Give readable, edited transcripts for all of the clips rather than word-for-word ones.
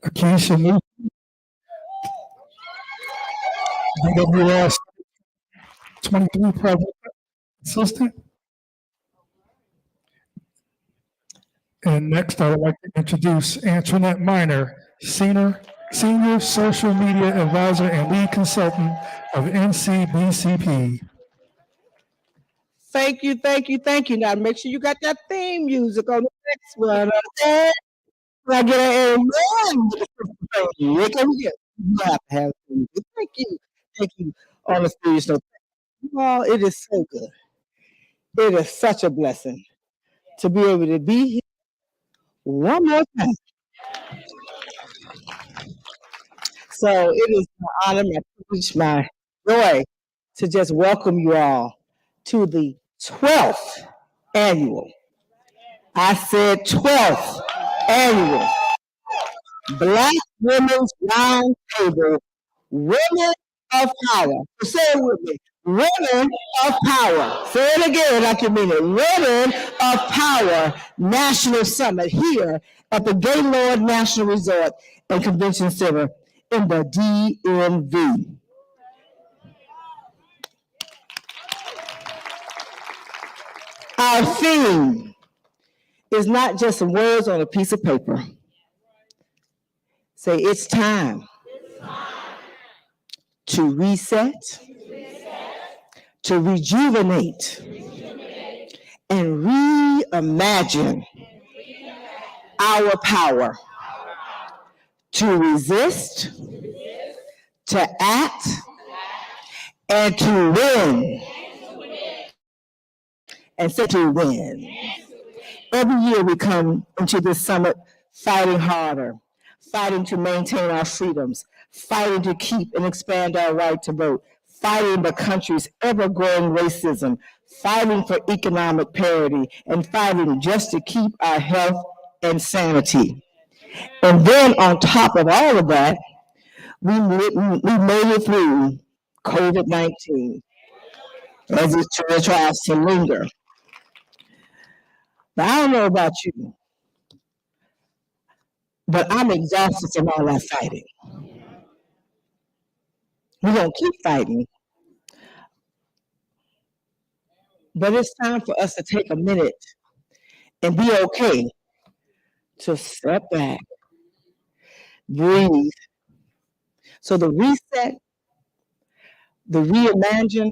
Akeisha Newton, BWS 23 Project Assistant. And next, I would like to introduce Antoinette Miner, Senior Social Media Advisor and Lead Consultant of NCBCP. Thank you, thank you, thank you. Now make sure you got that theme music on the next one. Okay? I get an amen. You can get. You have to have theme music. Thank you. On the serious note, well, it is so good. It is such a blessing to be able to be here one more time. So it is my honor, my privilege, my joy to just welcome you all to the 12th annual. I said 12th annual Black Women's Roundtable, Women of Power. So say it with me. Women of Power. Say it again like you mean it. Women of Power National Summit here at the Gaylord National Resort and Convention Center in the DMV. Our theme is not just some words on a piece of paper. Say, it's time to reset, to rejuvenate, and reimagine our power to resist, to act, and to win. And say to win. Every year we come into this summit fighting harder, fighting to maintain our freedoms, fighting to keep and expand our right to vote, fighting the country's ever-growing racism, fighting for economic parity, and fighting just to keep our health and sanity. And then on top of all of that, we made it through COVID-19 as it tries to linger. But I don't know about you, but I'm exhausted from all that fighting. We're going to keep fighting. But it's time for us to take a minute and be okay to step back, breathe. So the reset, the reimagine,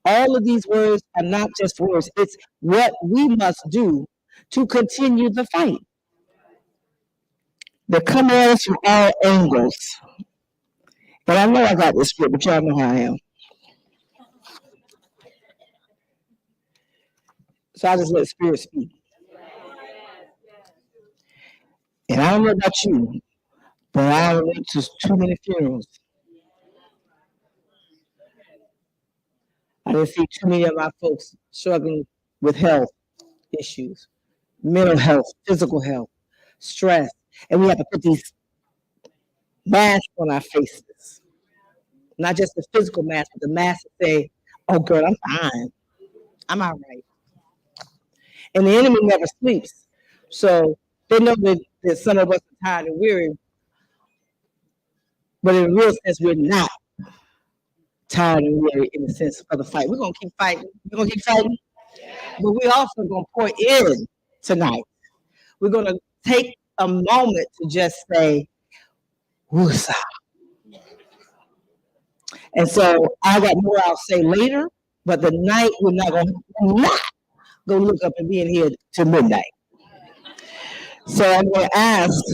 all of these words are not just words. It's what we must do to continue the fight. They're coming at us from all angles. And I know I got this script, but y'all know how I am. So I just let Spirit speak. And I don't know about you, but I went to too many funerals. I didn't see too many of my folks struggling with health issues, mental health, physical health, stress. And we have to put these masks on our faces. Not just the physical mask, but the mask that say, oh, girl, I'm fine. I'm all right. And the enemy never sleeps. So they know that some of us are tired and weary. But in a real sense, we're not tired and weary in the sense of the fight. We're going to keep fighting. We're going to keep fighting. But we're also going to pour in tonight. We're going to take a moment to just say, woosah. And so I got more I'll say later, but the night we're not going to look up and be in here till midnight. So I'm going to ask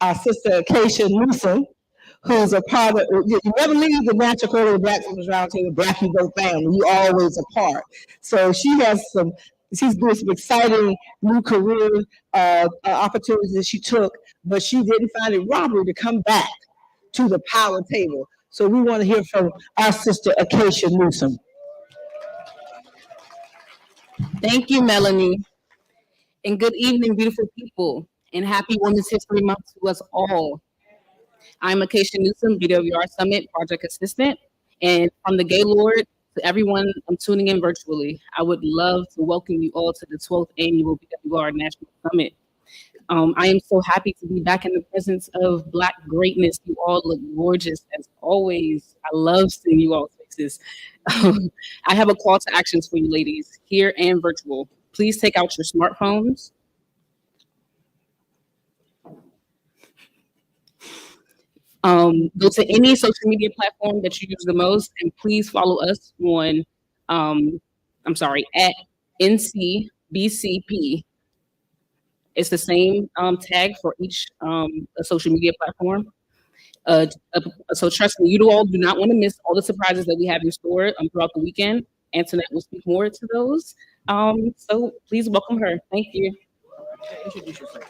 our sister Acacia Newsom, who's a part of, you never leave the natural code of the Black Women's Roundtable, Black You Go family, you always a part. So she's doing some exciting new career opportunities that she took, but she didn't find it robbery to come back to the power table. So we want to hear from our sister Acacia Newsom. Thank you, Melanie. And good evening, beautiful people. And happy Women's History Month to us all. I'm Acacia Newsom, BWR Summit Project Assistant. And from the Gaylord to everyone I'm tuning in virtually, I would love to welcome you all to the 12th Annual BWR National Summit. I am so happy to be back in the presence of Black greatness. You all look gorgeous as always. I love seeing you all faces. I have a call to actions for you ladies, here and virtual. Please take out your smartphones. Go to any social media platform that you use the most, and please follow us on, at NCBCP. It's the same tag for each social media platform. So trust me, you all do not want to miss all the surprises that we have in store throughout the weekend. Antoinette will speak more to those. So please welcome her. Thank you. Introduce yourself.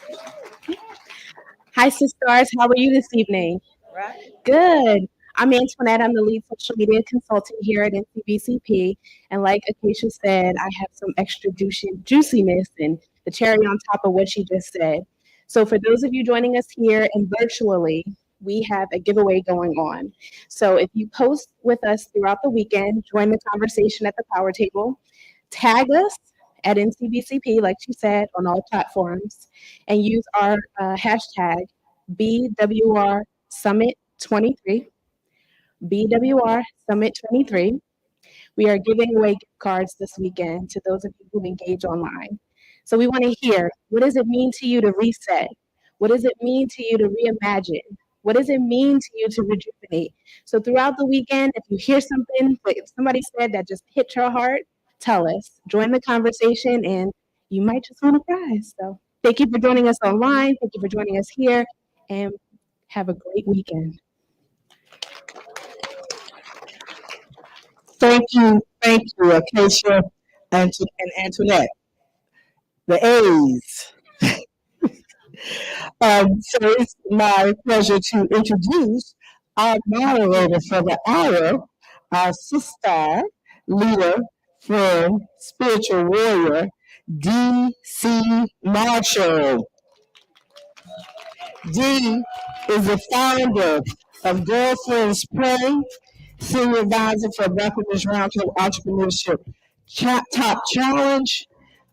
Hi, sisters. How are you this evening? Right. Good. I'm Antoinette. I'm the lead social media consultant here at NCBCP. And like Acacia said, I have some extra juiciness and the cherry on top of what she just said. So for those of you joining us here and virtually, we have a giveaway going on. So if you post with us throughout the weekend, join the conversation at the power table, tag us at NCBCP, like she said, on all platforms, and use our hashtag BWR Summit 23. BWR Summit 23. We are giving away gift cards this weekend to those of you who engage online. So we want to hear, what does it mean to you to reset? What does it mean to you to reimagine? What does it mean to you to rejuvenate? So throughout the weekend, if you hear something that somebody said that just hit your heart, tell us. Join the conversation, and you might just win a prize. So thank you for joining us online. Thank you for joining us here, and have a great weekend. Thank you, Acacia and Antoinette. The A's. So it's my pleasure to introduce our moderator for the hour, our sister, leader, friend, spiritual warrior, D.C. Marshall. D is the founder of Girlfriends Pray, senior advisor for Black Women's Roundtable Entrepreneurship Top Challenge,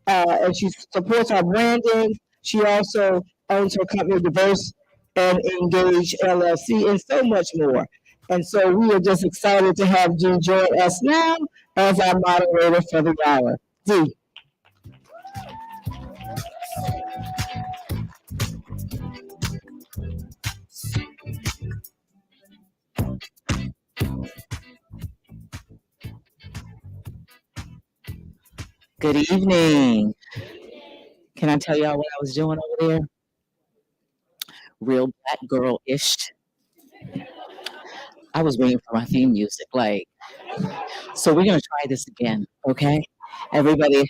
and she supports our branding. She also owns her company, Diverse and Engage LLC, and so much more. And so we are just excited to have Dee join us now as our moderator for the hour. Dee. Good evening. Can I tell y'all what I was doing over there? Real Black girl-ish. I was waiting for my theme music. So we're gonna try this again, okay? Everybody,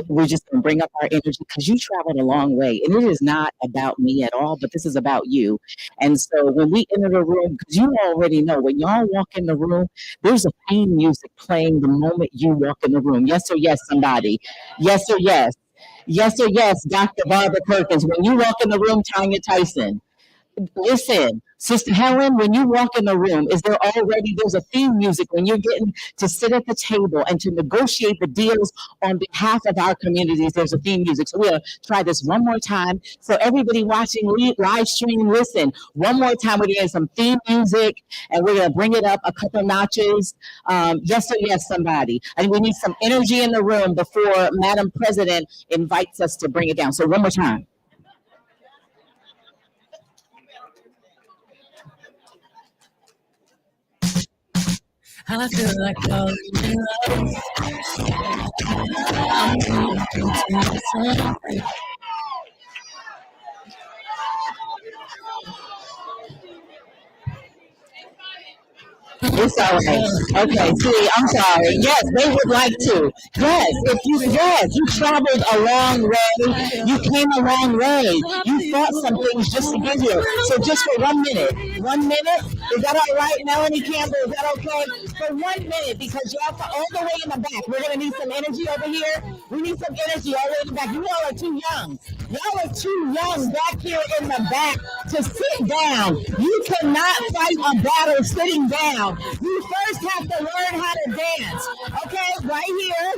we're just gonna bring up our energy because you traveled a long way, and it is not about me at all, but this is about you. And so when we enter the room, because you already know when y'all walk in the room, there's a theme music playing the moment you walk in the room. Yes or yes, somebody. Yes or yes. Yes or yes, Dr. Barbara Perkins. When you walk in the room, Tanya Tyson. Listen, Sister Helen, when you walk in the room, there's a theme music when you're getting to sit at the table and to negotiate the deals on behalf of our communities. There's a theme music. So we'll try this one more time. So everybody watching live stream, listen, one more time. We're doing some theme music and we're going to bring it up a couple notches. Yes or yes, somebody. And we need some energy in the room before Madam President invites us to bring it down. So one more time. I feel like falling in love. It's all right. Okay, see, I'm sorry. Yes, they would like to. Yes, you traveled a long way. You came a long way. You fought some things just to get here. So just for 1 minute. 1 minute? Is that all right, Melanie Campbell? Is that okay? For 1 minute, because y'all are all the way in the back. We're going to need some energy over here. We need some energy all the way in the back. You all are too young. Y'all are too young back here in the back to sit down. You cannot fight a battle sitting down. You first have to learn how to dance. Okay, right here.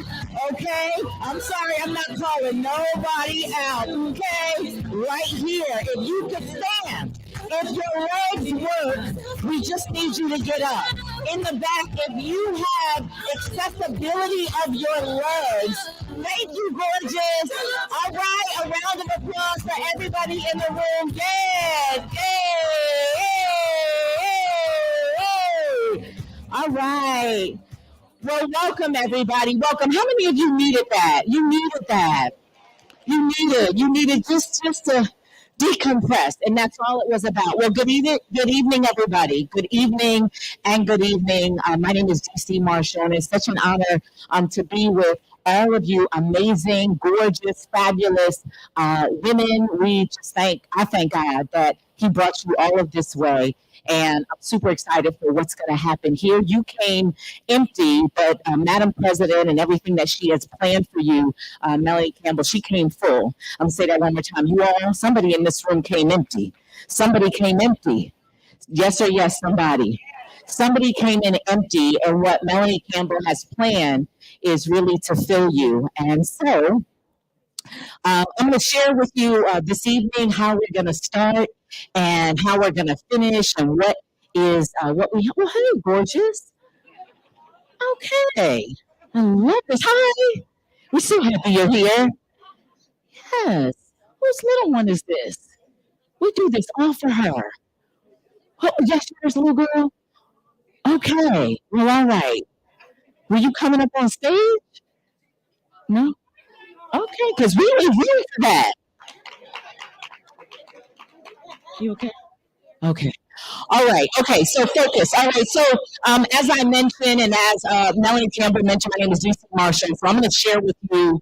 Okay, I'm sorry, I'm not calling nobody out. Okay, right here. If you could stand, if your legs work, we just need you to get up. In the back, if you have accessibility of your legs, thank you, gorgeous. All right, a round of applause for everybody in the room. Yeah, hey. All right. Well, welcome everybody. Welcome. How many of you needed that? You needed that. You needed just to decompress, and that's all it was about. Well, good evening, everybody. Good evening and good evening. My name is DC Marshall, and it's such an honor to be with all of you amazing, gorgeous, fabulous women. I thank God that He brought you all of this way. And I'm super excited for what's going to happen here. You came empty, but Madam President and everything that she has planned for you, Melanie Campbell, she came full. I'm going to say that one more time. You all, somebody in this room came empty. Somebody came empty. Yes or yes, somebody. Somebody came in empty, and what Melanie Campbell has planned is really to fill you. And so I'm going to share with you this evening how we're going to start and how we're going to finish and what we have. Well, hey, gorgeous. Okay. I love this. Hi. We're so happy you're here. Yes. Whose little one is this? We do this all for her. Oh, yes, there's a little girl. Okay. Well, all right. Were you coming up on stage? No? Okay, because we were here for that. You okay? Okay. All right. Okay. So focus. All right. So as I mentioned, and as Melanie Campbell mentioned, my name is DC Marshall. So I'm going to share with you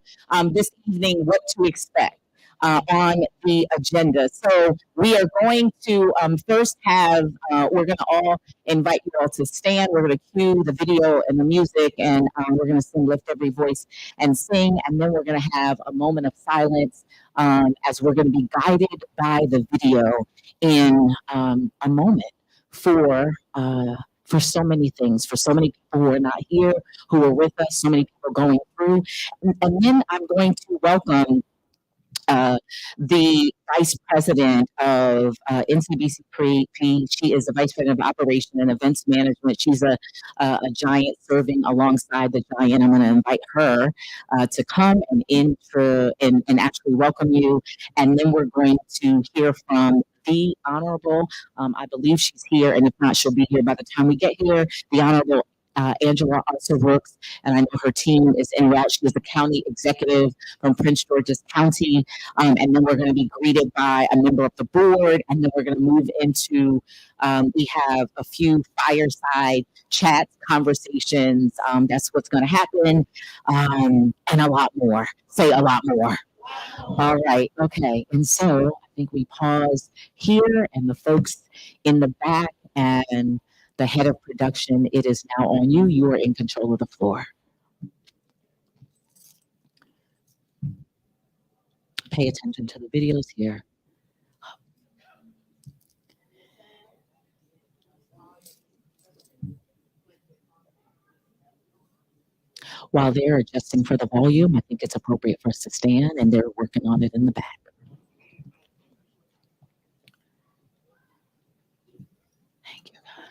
this evening what to expect on the agenda. So we are going to first have, we're going to all invite you all to stand. We're going to cue the video and the music, and we're going to sing Lift Every Voice and Sing. And then we're going to have a moment of silence as we're going to be guided by the video in a moment for so many things, for so many people who are not here, who are with us, so many people going through. And then I'm going to welcome the vice president of NCBC She is the vice president of operation and events management. She's a giant serving alongside the giant. I'm going to invite her to come and actually welcome you. And then we're going to hear from the Honorable, I believe she's here, and if not, she'll be here by the time we get here. The Honorable Angela also works, and I know her team is en route. She is the county executive from Prince George's County. And then we're going to be greeted by a member of the board, and then we're going to move into, we have a few fireside chats, conversations. That's what's going to happen, and a lot more. Say a lot more. All right. Okay. And so I think we pause here, and the folks in the back and the head of production, it is now on you. You are in control of the floor. Pay attention to the videos here. While they're adjusting for the volume, I think it's appropriate for us to stand, and they're working on it in the back. Thank you, God.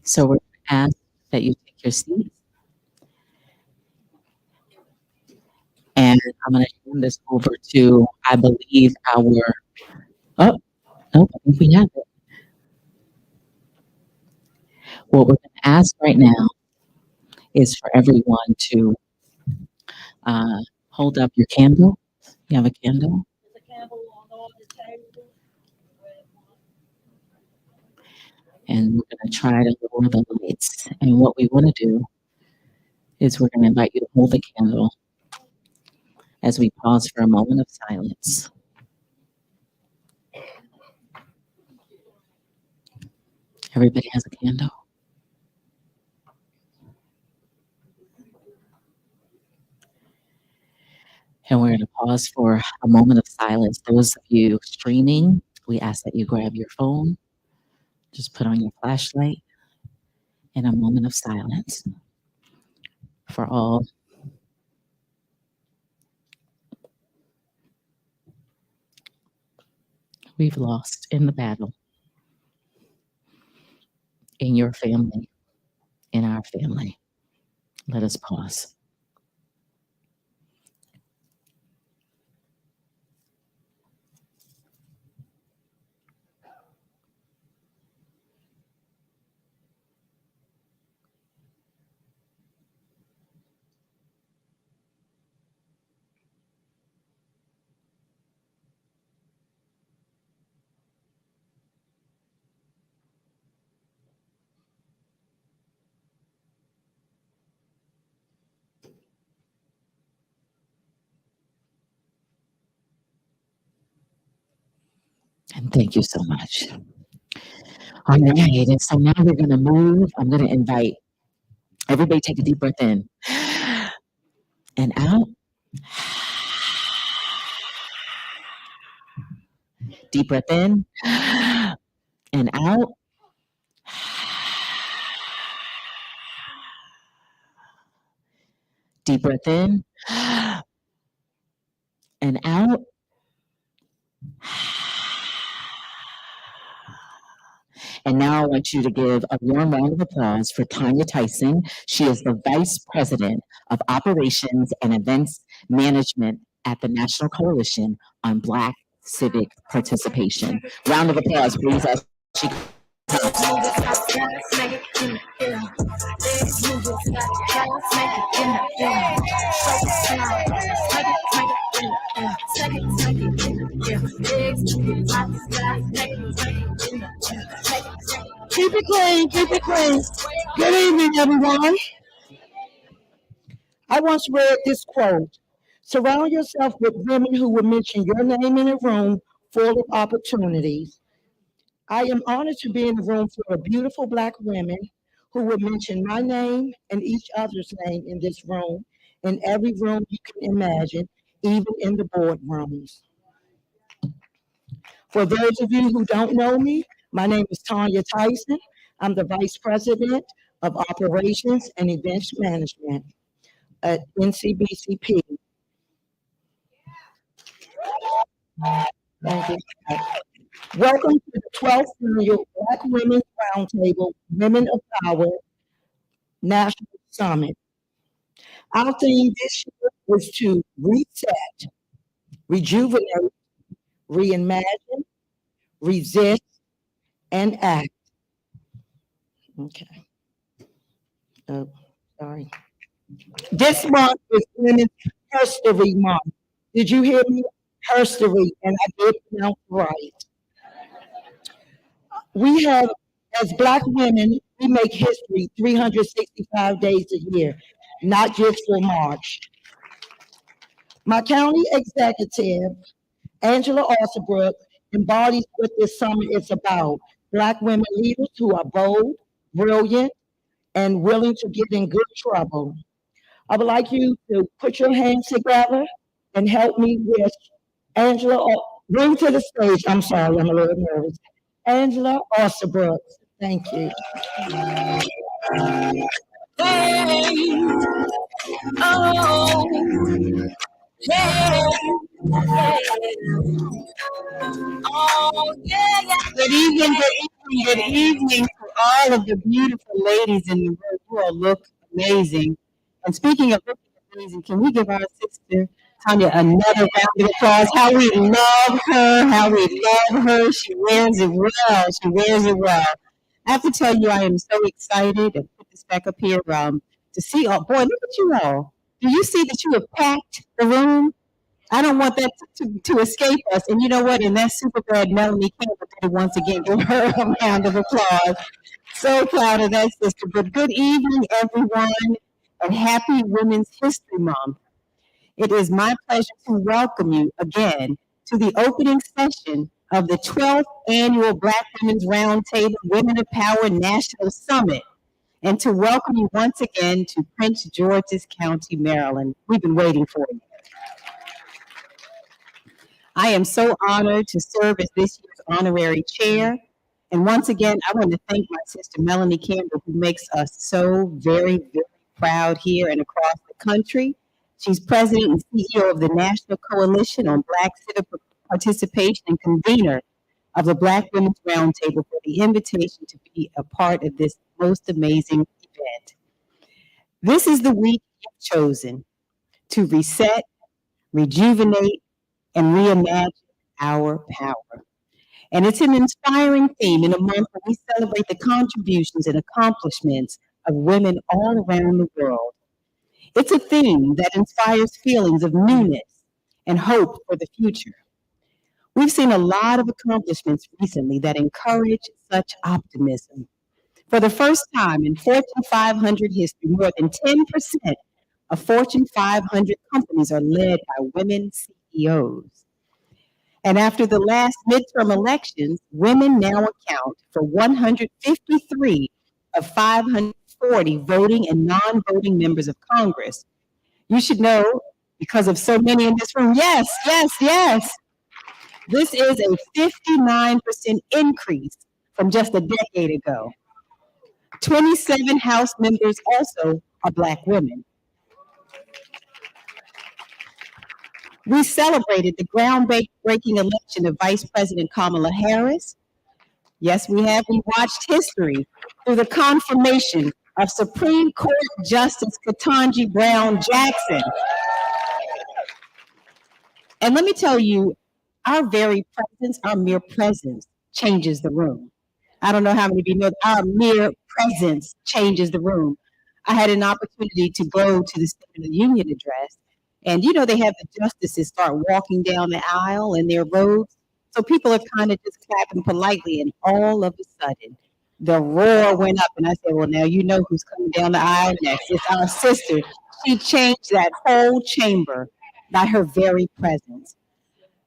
So we're going to ask that you take your seats, and I'm going to hand this over to, I believe, oh, no, I think we have it. What we're going to ask right now is for everyone to hold up your candle. You have a candle? And we're going to try to lower the lights. And what we want to do is we're going to invite you to hold the candle as we pause for a moment of silence. Everybody has a candle? And we're going to pause for a moment of silence. Those of you streaming, we ask that you grab your phone, just put on your flashlight, in a moment of silence for all we've lost in the battle, in your family, in our family. Let us pause. And thank you so much. All right, and so now we're going to move. I'm going to invite everybody take a deep breath in and out. Deep breath in and out. Deep breath in and out. And now I want you to give a warm round of applause for Tanya Tyson. She is the Vice President of Operations and Events Management at the National Coalition on Black Civic Participation. Round of applause, please. As she Keep it clean, keep it clean. Good evening, everyone. I once read this quote: surround yourself with women who will mention your name in a room full of opportunities. I am honored to be in a room full of beautiful Black women who will mention my name and each other's name in this room, in every room you can imagine, even in the boardrooms. For those of you who don't know me, my name is Tanya Tyson. I'm the Vice President of Operations and Events Management at NCBCP. Thank you. Welcome to the 12th Annual Black Women's Roundtable Women of Power National Summit. Our theme this year was to reset, rejuvenate, reimagine, resist, and act. Okay. Oh, sorry. This month is Women's History Month. Did you hear me? History, and I did pronounce right. We have, as Black women, we make history 365 days a year, not just for March. My county executive, Angela Alsabrook, embodies what this summit is about. Black women leaders who are bold, brilliant, and willing to get in good trouble. I would like you to put your hands together and help me with Angela, bring to the stage, I'm sorry, I'm a little nervous. Angela Alsabrook, thank you. Good evening, good evening to all of the beautiful ladies in the room. You all look amazing. And speaking of looking amazing, can we give our sister Tanya another round of applause? How we love her, how we love her. She wears it well. She wears it well. I have to tell you, I am so excited and put this back up here to see. Oh boy, look at you all. Do you see that you have packed the room? I don't want that to escape us. And you know what? And that super bad Melanie Campbell did it once again. Give her a round of applause. So proud of that sister. But good evening, everyone, and happy Women's History Month. It is my pleasure to welcome you again to the opening session of the 12th Annual Black Women's Roundtable Women of Power National Summit, and to welcome you once again to Prince George's County, Maryland. We've been waiting for you. I am so honored to serve as this year's honorary chair. And once again, I want to thank my sister Melanie Campbell, who makes us so very, very proud here and across the country. She's president and CEO of the National Coalition on Black Civic Participation and convener of the Black Women's Roundtable for the invitation to be a part of this most amazing event. This is the week you've chosen to reset, rejuvenate, and reimagine our power. And it's an inspiring theme in a month where we celebrate the contributions and accomplishments of women all around the world. It's a theme that inspires feelings of newness and hope for the future. We've seen a lot of accomplishments recently that encourage such optimism. For the first time in Fortune 500 history, more than 10% of Fortune 500 companies are led by women CEOs. And after the last midterm elections, women now account for 153 of 540 voting and non-voting members of Congress. You should know, because of so many in this room, yes. This is a 59% increase from just a decade ago. 27 House members also are Black women. We celebrated the groundbreaking election of Vice President Kamala Harris. Yes, we have. We watched history through the confirmation of Supreme Court Justice Ketanji Brown Jackson. And let me tell you, our very presence, our mere presence changes the room. I don't know how many of you know that our mere presence changes the room. I had an opportunity to go to the State of the Union address, and you know they have the justices start walking down the aisle in their robes. So people are kind of just clapping politely, and all of a sudden, the roar went up, and I said, well, now you know who's coming down the aisle next. It's our sister. She changed that whole chamber by her very presence.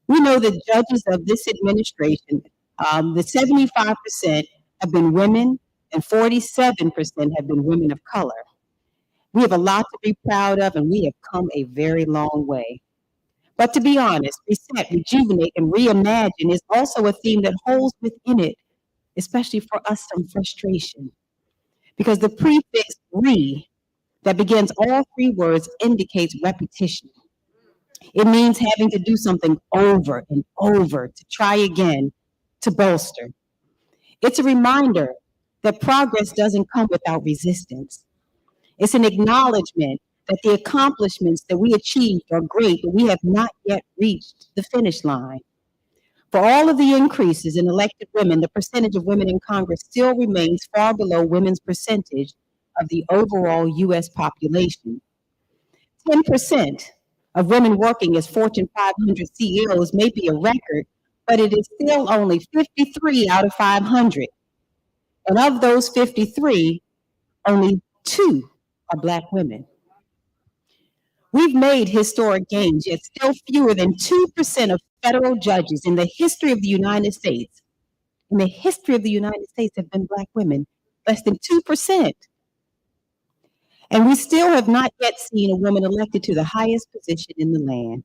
We know that judges of this administration, the 75% have been women and 47% have been women of color. We have a lot to be proud of, and we have come a very long way. But to be honest, reset, rejuvenate, and reimagine is also a theme that holds within it, especially for us, some frustration. because the prefix re that begins all three words indicates repetition. It means having to do something over and over to try again, to bolster. It's a reminder that progress doesn't come without resistance. It's an acknowledgement that the accomplishments that we achieved are great, but we have not yet reached the finish line. For all of the increases in elected women, the percentage of women in Congress still remains far below women's percentage of the overall U.S. population. 10% of women working as Fortune 500 CEOs may be a record, but it is still only 53 out of 500. And of those 53, only 2 are Black women. We've made historic gains, yet still fewer than 2% of federal judges in the history of the United States, have been Black women, less than 2%. And we still have not yet seen a woman elected to the highest position in the land.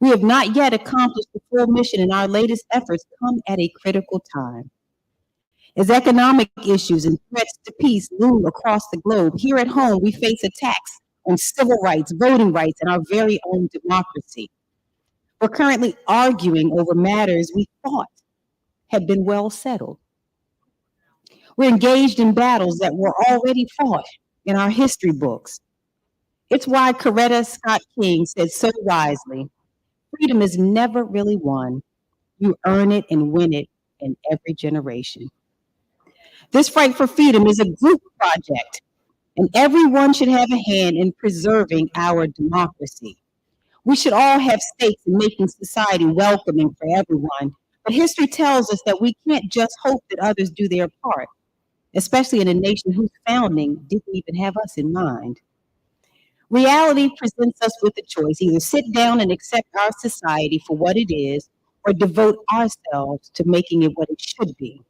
We have not yet accomplished the full mission, and our latest efforts come at a critical time. As economic issues and threats to peace loom across the globe, here at home we face attacks on civil rights, voting rights, and our very own democracy. We're currently arguing over matters we thought had been well settled. We're engaged in battles that were already fought in our history books. It's why Coretta Scott King said so wisely, freedom is never really won. You earn it and win it in every generation. This fight for freedom is a group project, and everyone should have a hand in preserving our democracy. We should all have stakes in making society welcoming for everyone, but history tells us that we can't just hope that others do their part, especially in a nation whose founding didn't even have us in mind. Reality presents us with a choice: either sit down and accept our society for what it is, or devote ourselves to making it what it should be.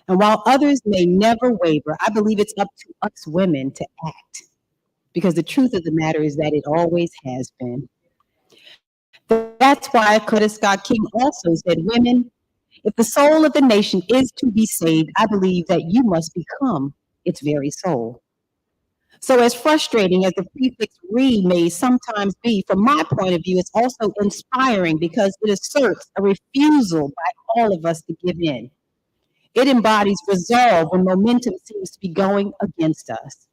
And while others may never waver, I believe it's up to us women to act, because the truth of the matter is that it always has been. That's why Coretta Scott King also said, women, if the soul of the nation is to be saved, I believe that you must become its very soul. So as frustrating as the prefix re may sometimes be, from my point of view, it's also inspiring because it asserts a refusal by all of us to give in. It embodies resolve when momentum seems to be going against us.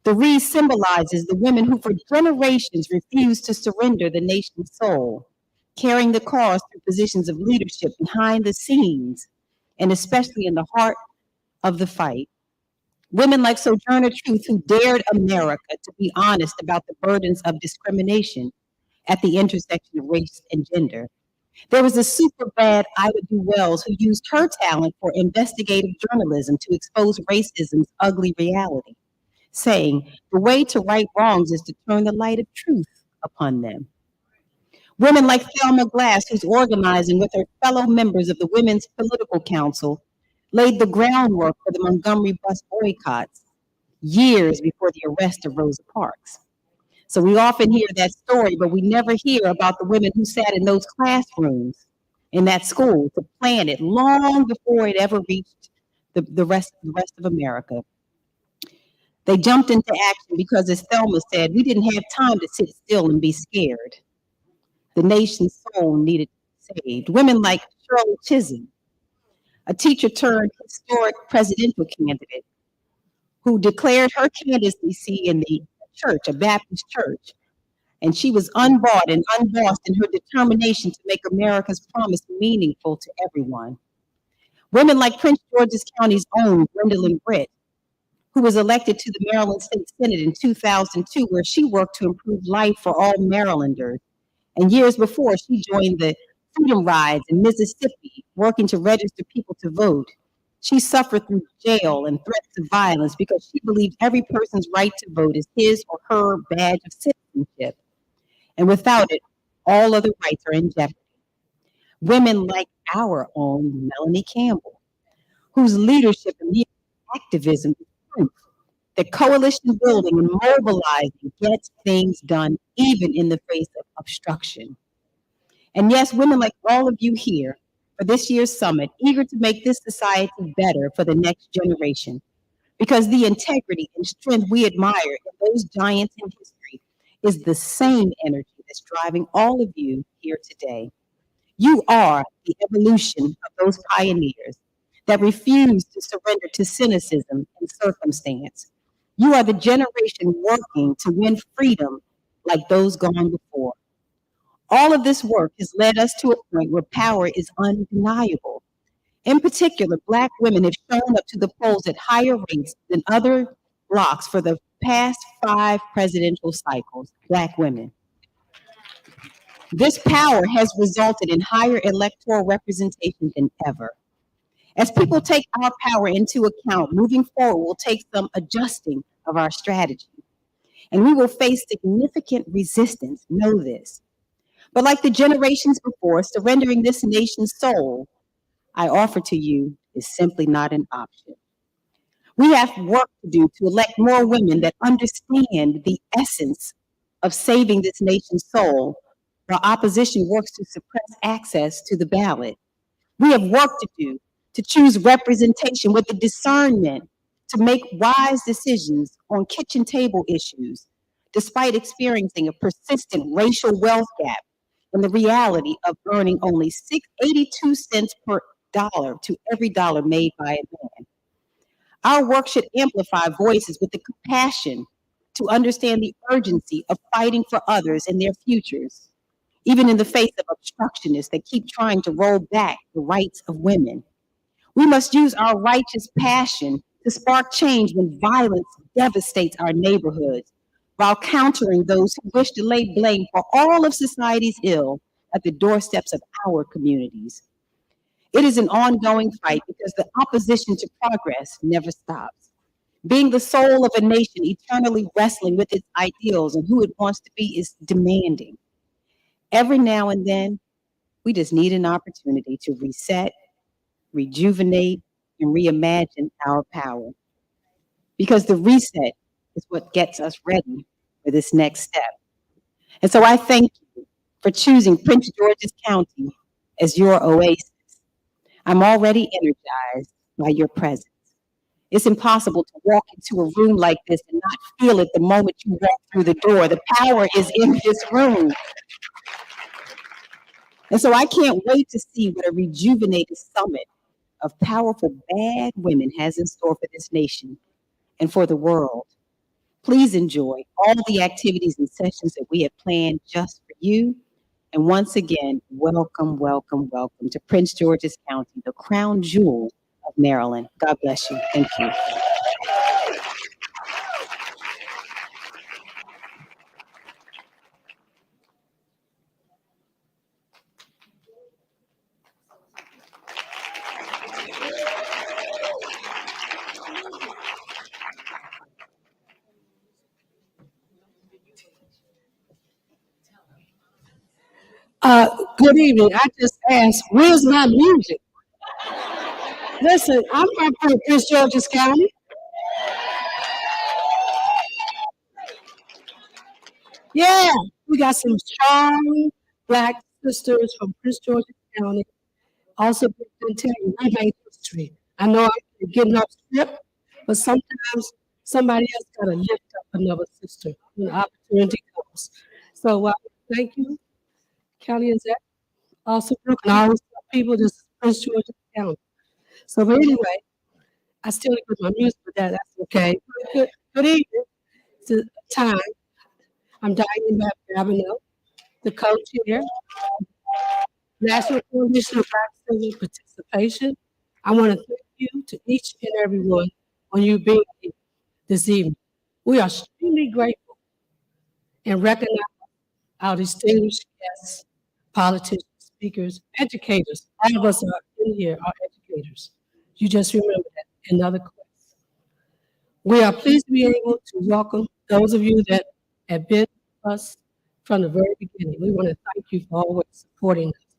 The re symbolizes the women who for generations refused to surrender the nation's soul, carrying the cause through positions of leadership behind the scenes, and especially in the heart of the fight. Women like Sojourner Truth, who dared America to be honest about the burdens of discrimination at the intersection of race and gender. There was a super bad Ida B. Wells who used her talent for investigative journalism to expose racism's ugly reality, saying, the way to right wrongs is to turn the light of truth upon them. Women like Thelma Glass, who's organizing with her fellow members of the Women's Political Council, laid the groundwork for the Montgomery bus boycotts years before the arrest of Rosa Parks. So we often hear that story, but we never hear about the women who sat in those classrooms in that school to plan it long before it ever reached the rest of America. They jumped into action because, as Thelma said, we didn't have time to sit still and be scared. The nation's soul needed to be saved. Women like Shirley Chisholm, a teacher turned historic presidential candidate, who declared her candidacy in the church, a Baptist church, and she was unbought and unbossed in her determination to make America's promise meaningful to everyone. Women like Prince George's County's own Gwendolyn Britt, who was elected to the Maryland State Senate in 2002, where she worked to improve life for all Marylanders. And years before, she joined the Freedom Rides in Mississippi, working to register people to vote. She suffered through jail and threats of violence because she believed every person's right to vote is his or her badge of citizenship. And without it, all other rights are in jeopardy. Women like our own Melanie Campbell, whose leadership and activism is proof that coalition building and mobilizing gets things done even in the face of obstruction. And yes, women like all of you here for this year's summit, eager to make this society better for the next generation, because the integrity and strength we admire in those giants in history is the same energy that's driving all of you here today. You are the evolution of those pioneers that refuse to surrender to cynicism and circumstance. You are the generation working to win freedom like those gone before. All of this work has led us to a point where power is undeniable. In particular, Black women have shown up to the polls at higher rates than other blocks for the past 5 presidential cycles. Black women. This power has resulted in higher electoral representation than ever. As people take our power into account, moving forward will take some adjusting of our strategy. And we will face significant resistance, know this. But like the generations before, surrendering this nation's soul, I offer to you, is simply not an option. We have work to do to elect more women that understand the essence of saving this nation's soul, while opposition works to suppress access to the ballot. We have work to do to choose representation with the discernment to make wise decisions on kitchen table issues, despite experiencing a persistent racial wealth gap and the reality of earning only 82 cents per dollar to every dollar made by a man. Our work should amplify voices with the compassion to understand the urgency of fighting for others and their futures, even in the face of obstructionists that keep trying to roll back the rights of women. We must use our righteous passion to spark change when violence devastates our neighborhoods, while countering those who wish to lay blame for all of society's ill at the doorsteps of our communities. It is an ongoing fight because the opposition to progress never stops. Being the soul of a nation eternally wrestling with its ideals and who it wants to be is demanding. Every now and then, we just need an opportunity to reset, rejuvenate, and reimagine our power. Because the reset is what gets us ready for this next step. And so I thank you for choosing Prince George's County as your oasis. I'm already energized by your presence. It's impossible to walk into a room like this and not feel it the moment you walk through the door. The power is in this room. And so I can't wait to see what a rejuvenated summit of powerful bad women has in store for this nation and for the world. Please enjoy all the activities and sessions that we have planned just for you. And once again, welcome, welcome, welcome to Prince George's County, the crown jewel of Maryland. God bless you. Thank you. Good evening. I just asked, where's my music? Listen, I'm from Prince George's County. Yeah, we got some strong Black sisters from Prince George's County. Also, been telling you, we made history. I know I'm getting off script, but sometimes somebody else got to lift up another sister when the opportunity comes. So, thank you, Kelly and Zach. Also, Brooke, and I always tell people this is Prince George's County. So, but anyway, I still agree with my music, but that's okay. Good evening. It's a time. I'm Diane Babineau, the co-chair, National Coalition of Black Civil Participation. I want to thank you to each and every one on you being here this evening. We are extremely grateful and recognize our distinguished guests, politicians, speakers, educators. All of us are in here are educators. You just remember that. Another quest. We are pleased to be able to welcome those of you that have been with us from the very beginning. We want to thank you for always supporting us.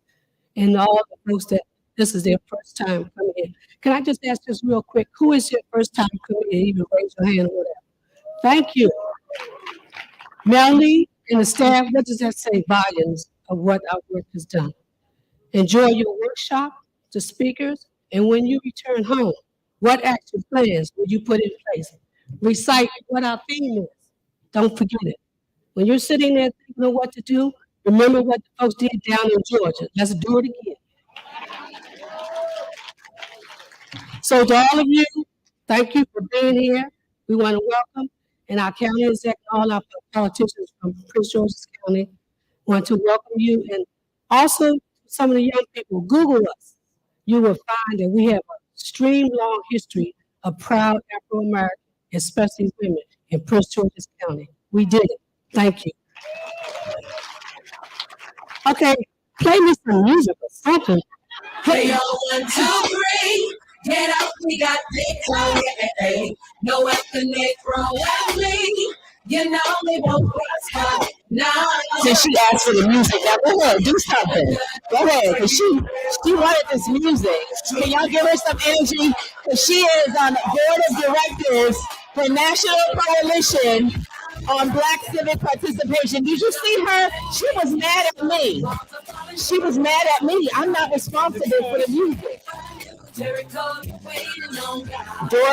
And all the folks that this is their first time coming in. Can I just ask this real quick? Who is your first time coming in? Even raise your hand or whatever. Thank you. Melanie and the staff, what does that say? Volumes of what our work has done. Enjoy your workshop, the speakers, and when you return home, What action plans will you put in place? Recite what our theme is. Don't forget it. When you're sitting there thinking of what to do, remember what the folks did down in Georgia. Let's do it again. So to all of you, thank you for being here. We want to welcome, and our county exec, all our politicians from Prince George's County want to welcome you. And also, some of the young people, Google us. You will find that we have a stream-long history of proud Afro-American, especially women, in Prince George's County. We did it. Thank you. Okay, play me some music or something. Hey, yo, 1, 2, 3. Get up, we got victory. No ethnic me. You know they won't prosper. Now, Since she asked for the music, now go ahead, do something. Go ahead, because she wanted this music. Can y'all give her some energy? Because she is on the board of directors for National Coalition on Black Civic Participation. Did you see her? She was mad at me. She was mad at me. I'm not responsible for the music. Dora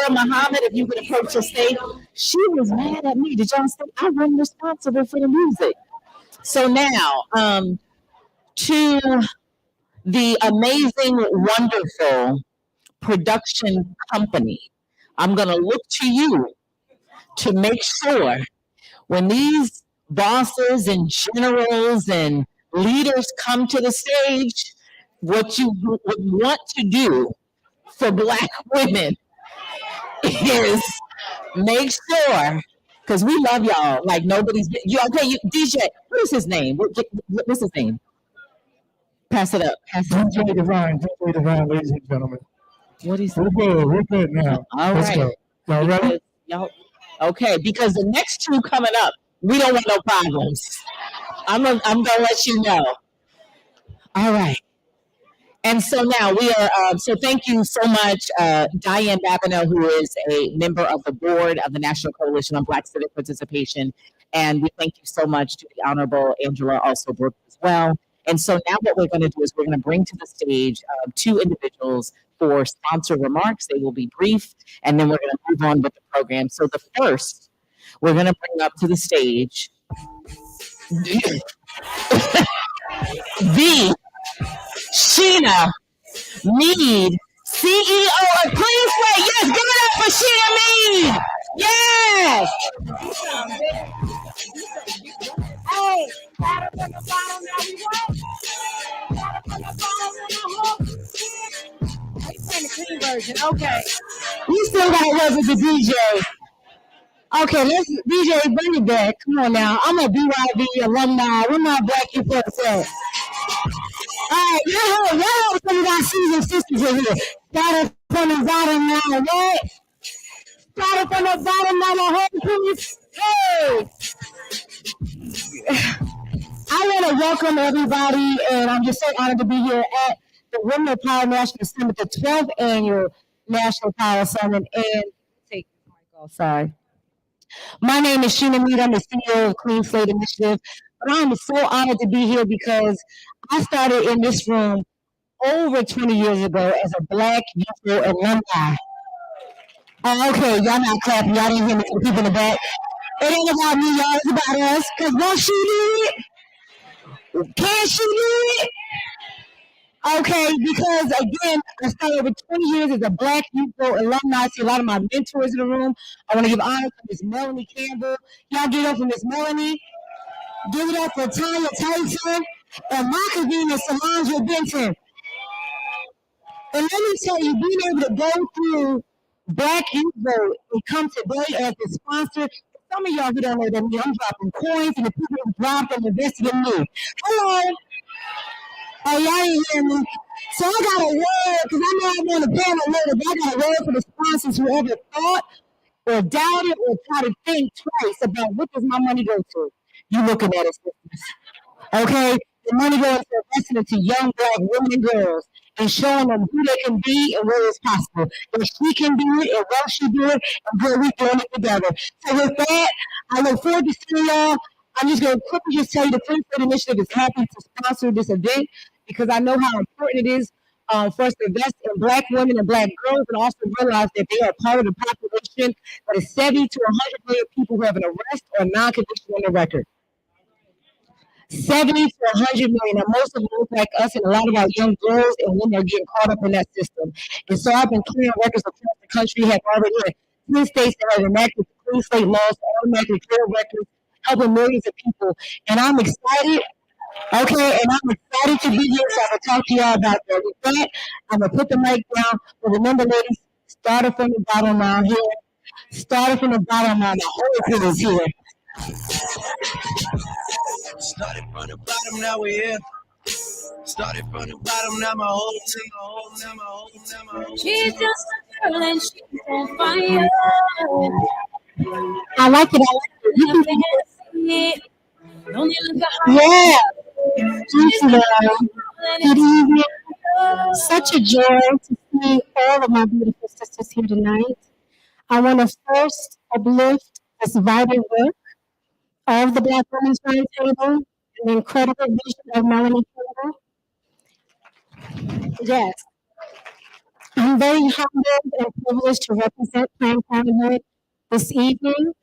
Muhammad, if you could approach the stage, she was mad at me. Did y'all say I wasn't responsible for the music? So now, to the amazing, wonderful production company, I'm going to look to you to make sure when these bosses and generals and leaders come to the stage, what you would want to do for Black women is make sure, because we love y'all like nobody's been, DJ, what is his name? What's his name? Pass it up. DJ Divine, ladies and gentlemen. What is We're good now. All Let's right. go. Y'all ready? Okay, because the next two coming up, we don't want no problems. I'm gonna let you know. All right. And so now we are, so thank you so much, Diane Babineau, who is a member of the board of the National Coalition on Black Civic Participation. And we thank you so much to the Honorable Angela also Brooks as well. And so now what we're going to do is we're going to bring to the stage two individuals for sponsored remarks. They will be brief, and then we're going to move on with the program. So the first, we're going to bring up to the stage the Sheena Mead, CEO of Please Wait. Yes, give it up for Sheena Mead. Yes. Hey, gotta put the bottom now we what? Gotta put the bottom in the hook. It's in the clean version. Okay. You still got to work with the DJ. Okay, let's DJ bring it back. Come on now. I'm a BYB alumni. Where my Black people at? All right, y'all heard some of our seasoned sisters in here. Started from the bottom now, right? Started from the bottom now, the whole please. Hey! I want to welcome everybody, and I'm just so honored to be here at the Women of Power National Summit, the 12th annual National Power Summit. And take this mic off, sorry. My name is Sheena Mead. I'm the CEO of Clean Slate Initiative. But I'm so honored to be here because I started in this room over 20 years ago as a Black youth alumni. Oh, okay, y'all not clapping. Y'all didn't hear me from people in the back. It ain't about me, y'all. It's about us. Because once she do it, can she do it? Okay, because again, I started over 20 years as a Black youth alumni. I see a lot of my mentors in the room. I want to give honor to Miss Melanie Campbell. Y'all give it up for Miss Melanie. Give it up for Tanya Tyson and my convener, Solange Benton. And let me tell you, being able to go through Black Youth Vote and come today as the sponsor, some of y'all who don't know that me, I'm dropping coins and the people who dropped and invested in me. Hello. Oh, y'all ain't hear me. So I got a word, because I know I'm on the panel later, but I got a word for the sponsors who ever thought or doubted or try to think twice about what does my money go to. You looking at it, sisters. Okay? The money goes to investing into young Black women and girls and showing them who they can be and where it's possible. If she can do it and will she do it, and girl, we doing it together. So with that, I look forward to seeing y'all. I'm just going to quickly just tell you the Free Food Initiative is happy to sponsor this event because I know how important it is for us to invest in Black women and Black girls, and also realize that they are part of the population that is 70 to 100 million people who have an arrest or non-conviction on their record. 70 to 100 million, and most of them look like us, and a lot of our young girls and women are getting caught up in that system. And so I've been clearing records across the country, have already had 10 states that have enacted clean slate laws to automatically clear records, helping millions of people. And I'm excited. Okay, and I'm excited to be here, so I'm going to talk to y'all about that. With that, I'm going to put the mic down. But remember, ladies, started from the bottom now here. Started from the bottom now. My whole crew is here. Started from the bottom, now we're here. Started from the bottom, now my whole team. She's just a girl and she's on fire. I like it. You can see it. Don't you look at her? Yeah. Good evening. Such a joy to see all of my beautiful sisters here tonight. I want to first uplift this vital work of the Black Women's Roundtable and the incredible vision of Melanie Campbell. Yes. I'm very humbled and privileged to represent Planned Parenthood this evening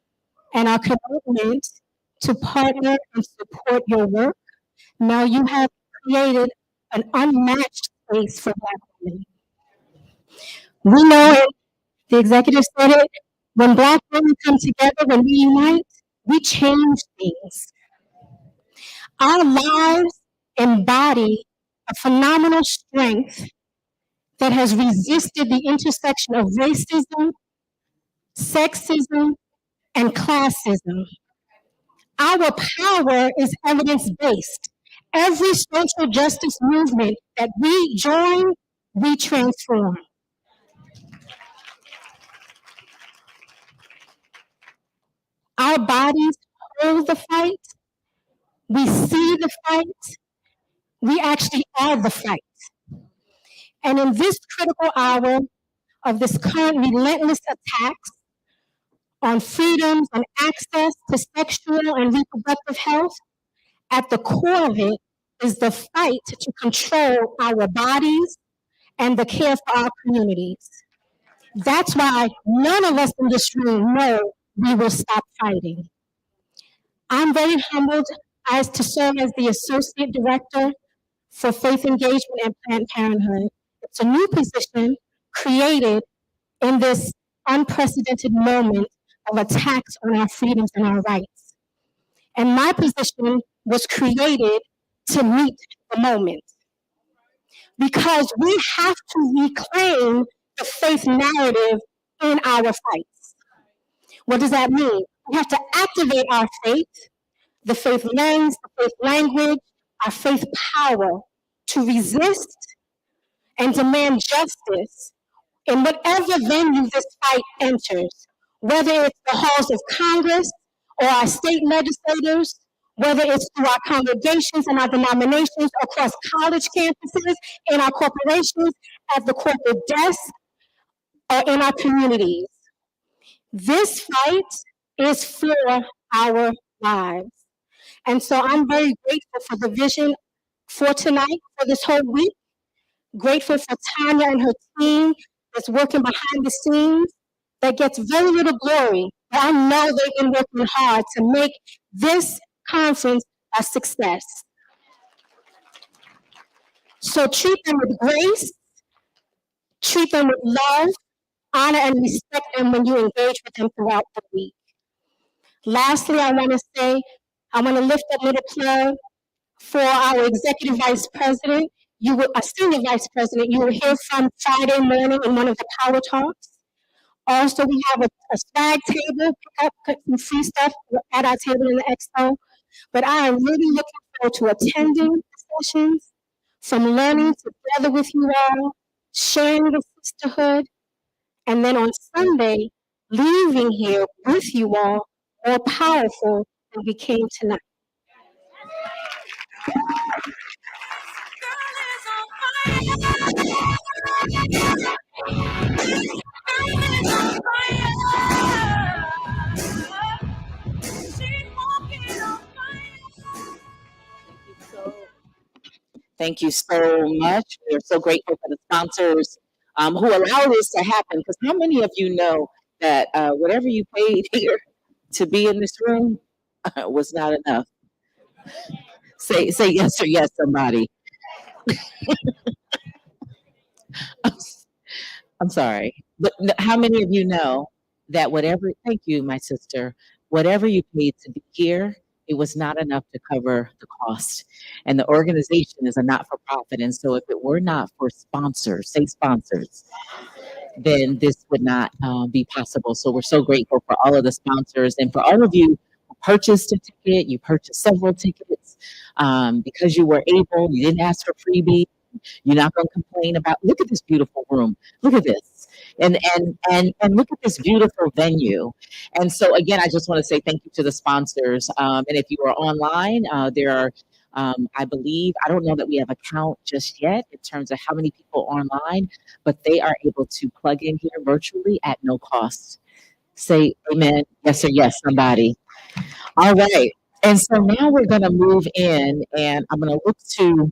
and our commitment to partner and support your work. Now you have created an unmatched space for Black women. We know it, the executive said it, when Black women come together, when we unite, we change things. Our lives embody a phenomenal strength that has resisted the intersection of racism, sexism, and classism. Our power is evidence-based. Every social justice movement that we join, we transform. Our bodies hold the fight. We see the fight. We actually are the fight. And in this critical hour of this current relentless attacks on freedoms and access to sexual and reproductive health, at the core of it is the fight to control our bodies and the care for our communities. That's why none of us in this room know we will stop fighting. I'm very humbled as to serve as the Associate Director for Faith Engagement at Planned Parenthood. It's a new position created in this unprecedented moment of attacks on our freedoms and our rights. And my position was created to meet the moment. Because we have to reclaim the faith narrative in our fights. What does that mean? We have to activate our faith, the faith lens, the faith language, our faith power to resist and demand justice in whatever venue this fight enters, whether it's the halls of Congress or our state legislators, whether it's through our congregations and our denominations across college campuses, in our corporations, at the corporate desk, or in our communities. This fight is for our lives. And so I'm very grateful for the vision for tonight, for this whole week. Grateful for Tanya and her team that's working behind the scenes that gets very little glory. But I know they've been working hard to make this conference a success. So treat them with grace, treat them with love, honor and respect them when you engage with them throughout the week. Lastly, I want to lift up little plug for our executive vice president. A senior vice president, you will hear from Friday morning in one of the power talks. Also, we have a swag table, pick up some free stuff at our table in the expo. But I am really looking forward to attending the sessions, from learning together with you all, sharing the sisterhood, and then on Sunday, leaving here with you all more powerful than we came tonight. Thank you so much. We are so grateful for the sponsors who allow this to happen. Because how many of you know that whatever you paid here to be in this room was not enough? Say yes or yes, somebody. I'm sorry, but how many of you know that whatever? Thank you, my sister. Whatever you paid to be here, it was not enough to cover the cost. And the organization is a not-for-profit, and so if it were not for sponsors, say sponsors, then this would not be possible. So we're so grateful for all of the sponsors and for all of you who purchased a ticket. You purchased several tickets because you were able. You didn't ask for freebie. You're not going to complain about. Look at this beautiful room. Look at this, and look at this beautiful venue. And so again, I just want to say thank you to the sponsors. And if you are online, there are. I believe, I don't know that we have a count just yet in terms of how many people are online, but they are able to plug in here virtually at no cost. Say amen, yes or yes, somebody. All right. And so now we're going to move in and I'm going to look to,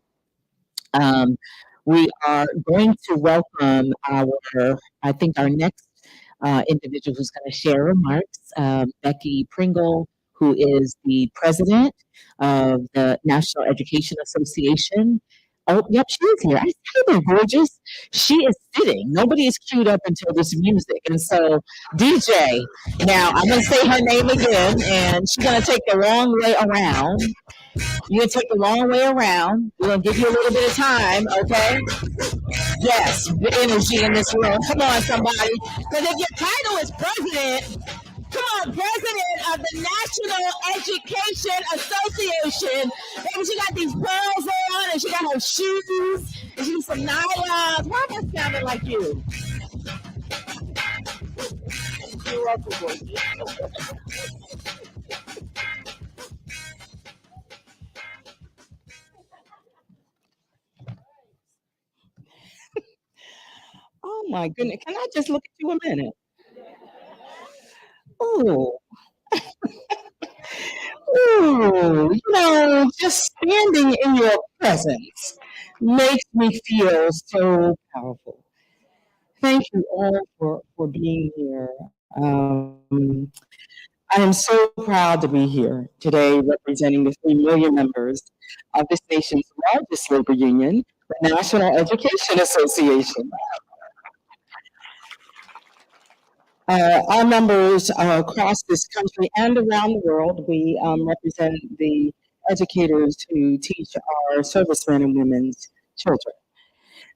um, we are going to welcome I think our next individual who's going to share remarks, Becky Pringle, who is the president of the National Education Association. Oh, yep, she is here. I see her, gorgeous. She is sitting. Nobody is queued up until this music. And so, DJ, now I'm going to say her name again, and she's going to take the long way around. You're going to take the long way around. We're going to give you a little bit of time, okay? Yes, the energy in this room. Come on, somebody. Because if your title is president, come on, president of the National Education Association. Maybe she got these pearls on and she got her shoes and she got some nylons. Why am I sounding like you? You're welcome. Oh my goodness. Can I just look at you a minute? Oh, just standing in your presence makes me feel so powerful. Thank you all for being here. I am so proud to be here today representing the 3 million members of this nation's largest labor union, the National Education Association. Our members across this country and around the world, we represent the educators who teach our servicemen and women's children.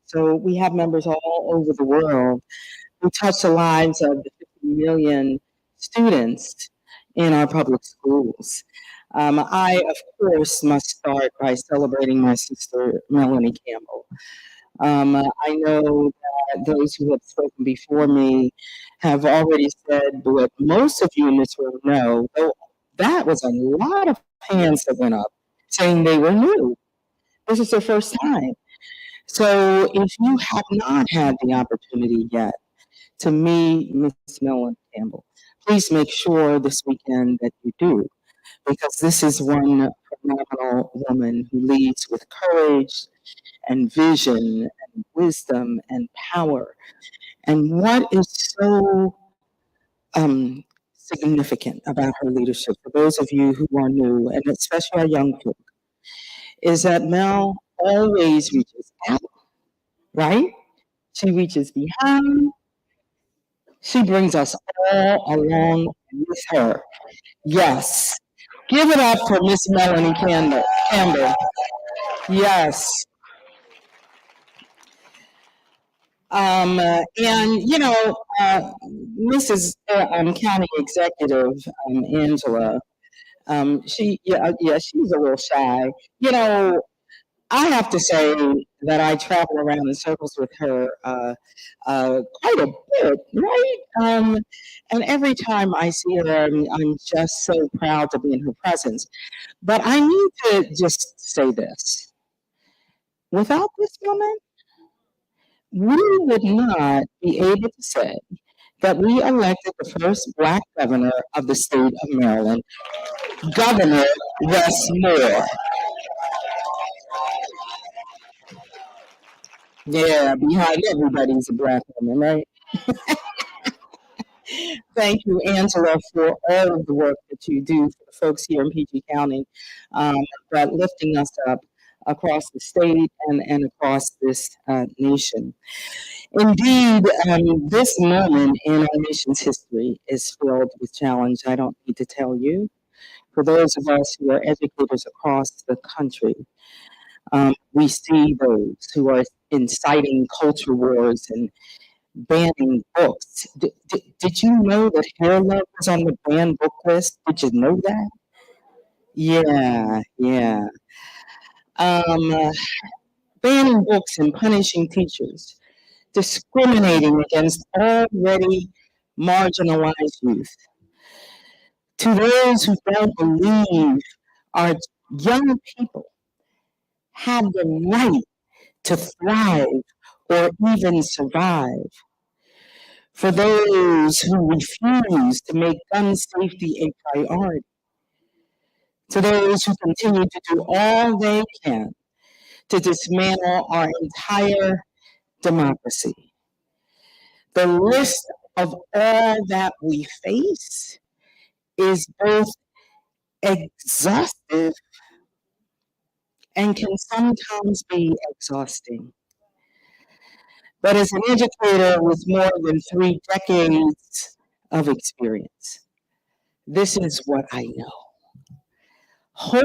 So we have members all over the world who touch the lives of the 50 million students in our public schools. I, of course, must start by celebrating my sister, Melanie Campbell. I know that those who have spoken before me have already said what most of you in this room know, though that was a lot of hands that went up saying they were new. This is their first time. So if you have not had the opportunity yet to meet Miss Melanie Campbell, please make sure this weekend that you do, because this is one phenomenal woman who leads with courage and vision and wisdom and power. And what is so significant about her leadership, for those of you who are new, and especially our young folk, is that Mel always reaches out, right? She reaches behind. She brings us all along with her. Yes. Give it up for Miss Melanie Campbell. Yes. Mrs. County Executive Angela, she's a little shy. I have to say that I travel around in circles with her quite a bit, right? And every time I see her, I'm just so proud to be in her presence. But I need to just say this. Without this woman, we would not be able to say that we elected the first Black governor of the state of Maryland, Governor Wes Moore. Yeah, behind everybody's a Black woman, right? Thank you, Angela, for all of the work that you do for the folks here in PG County, but lifting us up across the state and across this nation. Indeed, this moment in our nation's history is filled with challenge. I don't need to tell you. For those of us who are educators across the country, we see those who are inciting culture wars and banning books. Did you know that Hair Love was on the banned book list? Did you know that? Yeah, yeah. Um, Banning books and punishing teachers, discriminating against already marginalized youth. To those who don't believe our young people have the right to thrive or even survive. For those who refuse to make gun safety a priority. To those who continue to do all they can to dismantle our entire democracy. The list of all that we face is both exhaustive and can sometimes be exhausting. But as an educator with more than 3 decades of experience, this is what I know. Hope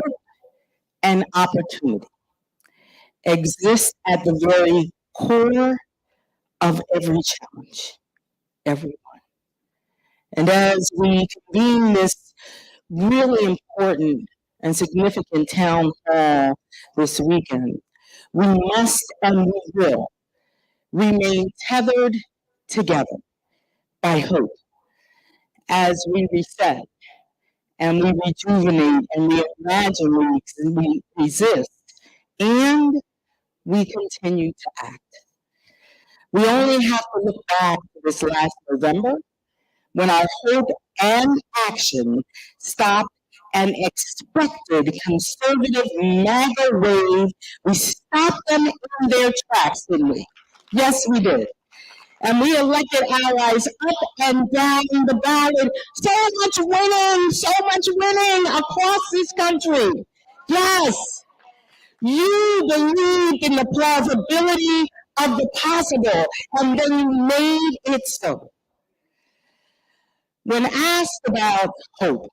and opportunity exist at the very core of every challenge, everyone. And as we convene this really important and significant town hall this weekend, we must and we will remain tethered together by hope as we reset and we rejuvenate and we imagine, we resist, and we continue to act. We only have to look back to this last November when our hope and action stopped an expected conservative MAGA wave. We stopped them in their tracks, didn't we? Yes, we did. And we elected allies up and down the ballot. So much winning across this country. Yes, you believed in the plausibility of the possible, and then you made it so. When asked about hope,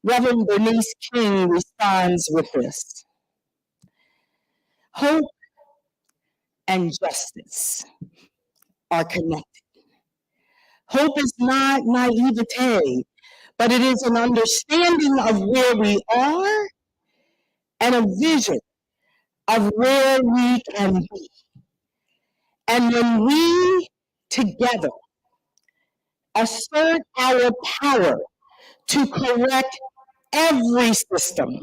Reverend Bernice King responds with this: hope and justice are connected. Hope is not naivete, but it is an understanding of where we are and a vision of where we can be. And when we together assert our power to correct every system,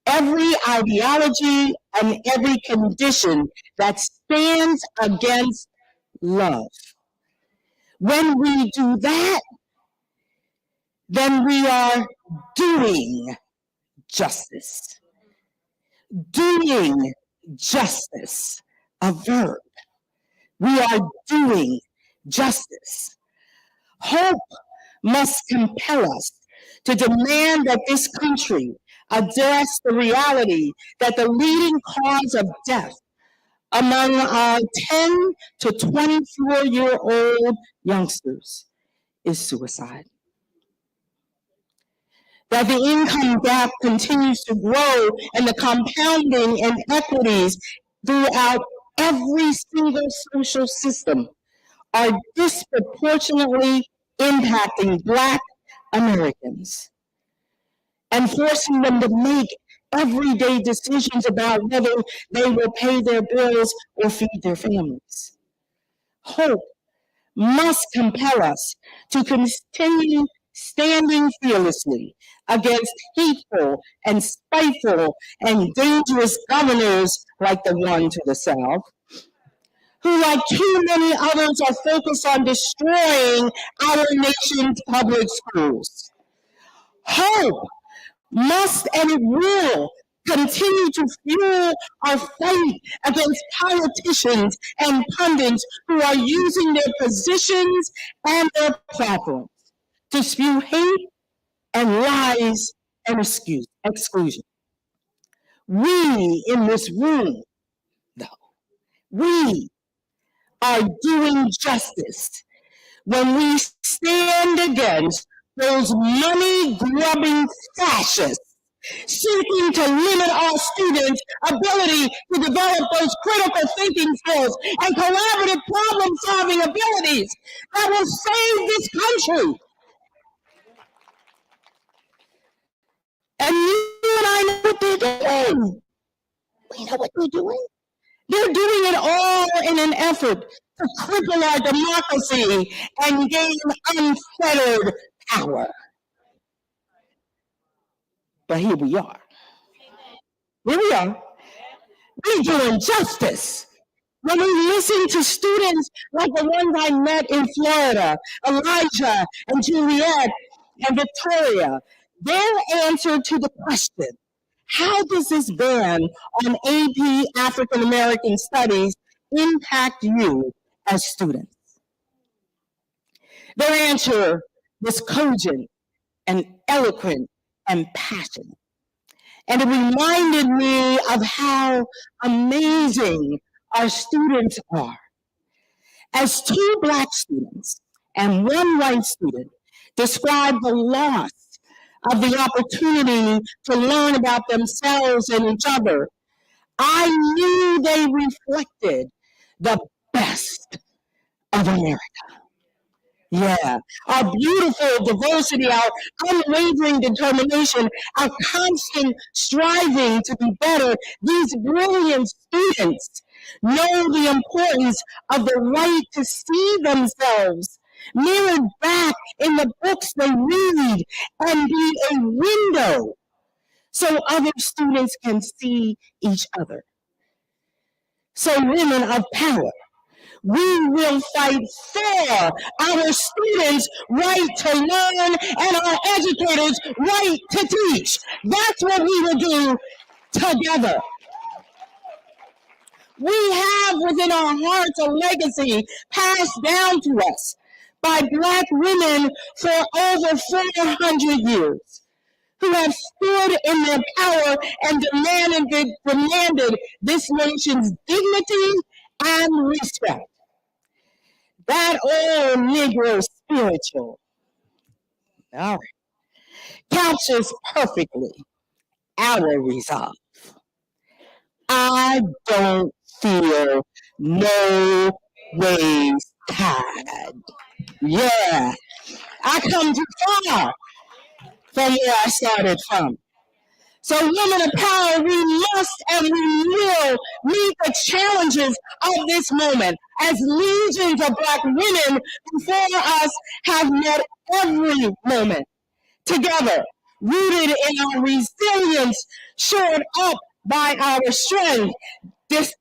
every ideology, and every condition that stands against love. When we do that, then we are doing justice. Doing justice, a verb. We are doing justice. Hope must compel us to demand that this country address the reality that the leading cause of death among our 10 to 24-year-old youngsters is suicide. That the income gap continues to grow and the compounding inequities throughout every single social system are disproportionately impacting Black Americans and forcing them to make everyday decisions about whether they will pay their bills or feed their families. Hope must compel us to continue standing fearlessly against hateful and spiteful and dangerous governors like the one to the south, who, like too many others, are focused on destroying our nation's public schools. Hope must and it will continue to fuel our fight against politicians and pundits who are using their positions and their platforms to spew hate and lies and exclusion. We in this room, though, we are doing justice when we stand against those money-grubbing fascists seeking to limit our students' ability to develop those critical thinking skills and collaborative problem-solving abilities that will save this country. And you and I know what they're doing. We know what they're doing. They're doing it all in an effort to cripple our democracy and gain unfettered power. But here we are. Here we are. We're doing justice. When we listen to students like the ones I met in Florida, Elijah and Juliet and Victoria, their answer to the question, how does this ban on AP African American Studies impact you as students? Their answer was cogent and eloquent and passionate. And it reminded me of how amazing our students are. As 2 Black students and 1 white student described the loss of the opportunity to learn about themselves and each other, I knew they reflected the best of America. Yeah, our beautiful diversity, our unwavering determination, our constant striving to be better. These brilliant students know the importance of the right to see themselves mirrored back in the books they read and be a window so other students can see each other. So women of power, we will fight for our students' right to learn and our educators' right to teach. That's what we will do together. We have within our hearts a legacy passed down to us by Black women for over 400 years, who have stood in their power and demanded this nation's dignity and respect. That old Negro spiritual, all right, captures perfectly our resolve. I don't feel no ways tired. Yeah, I come too far from where I started from. So women of power, we must and we will meet the challenges of this moment as legions of Black women before us have met every moment together, rooted in our resilience, shored up by our strength,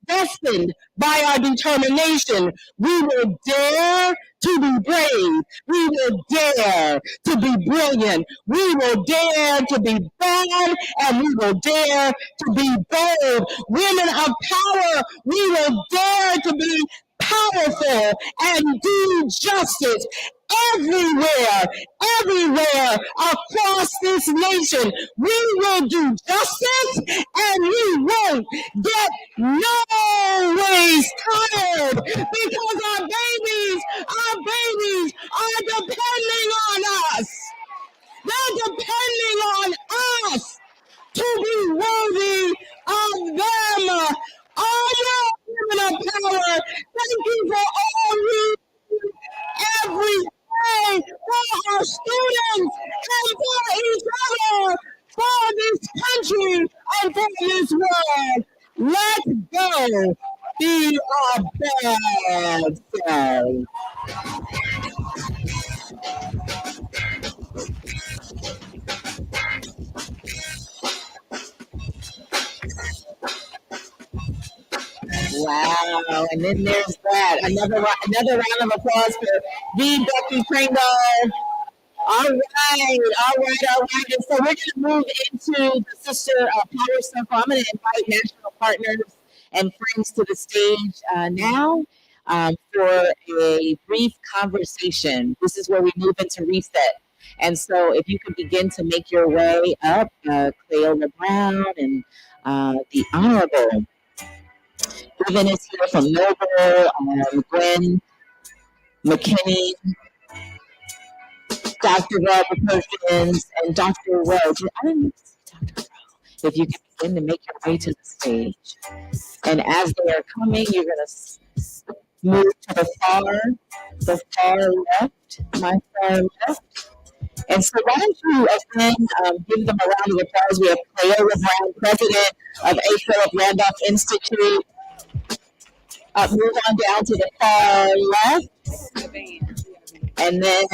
destined by our determination. We will dare to be brave. We will dare to be brilliant. We will dare to be bad, and we will dare to be bold. Women of power, we will dare to be powerful and do justice everywhere across this nation. We will do justice and we won't get no ways tired because our babies are depending on us. They're depending on us to be worthy of them. All you women of power, thank you for all you do every day for our students and for each other, for this country and for this world. Let's go be our best selves. Wow, and then there's that. Another round of applause for the Becky Pringle. All right. And so we're going to move into the Sister Power Circle. I'm going to invite national partners and friends to the stage now for a brief conversation. This is where we move into reset. And so if you could begin to make your way up, Cleola Brown and the Honorable Vivian is here from Noble, Gwen McKinney, Dr. Robert Perkins, and Dr. Rowe. I didn't see Dr. Rowe. If you can begin to make your way to the stage. And as they are coming, you're going to move to the far left, my far left. And so why don't you again give them a round of applause. We have Cleola Brown, president of A. Philip Randolph Institute. Move on down to the far left. And then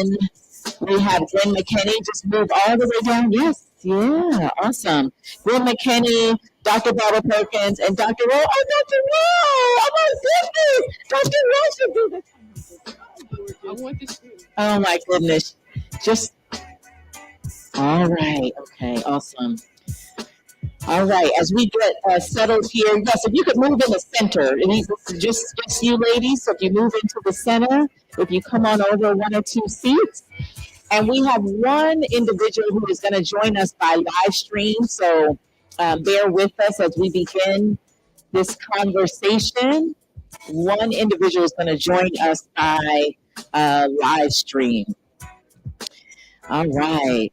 we have Gwen McKinney. Just move all the way down. Yes. Yeah. Awesome. Gwen McKinney, Dr. Barbara Perkins, and Dr. Rowe. Oh, Dr. Rowe. Oh, my goodness. Dr. Rowe should do this. I want this. Oh, my goodness. Just. All right. Okay. Awesome. All right. As we get settled here, yes, if you could move in the center. Just you ladies. So if you move into the center, if you come on over one or two seats. And we have one individual who is going to join us by live stream. So bear with us as we begin this conversation. One individual is going to join us by live stream. All right.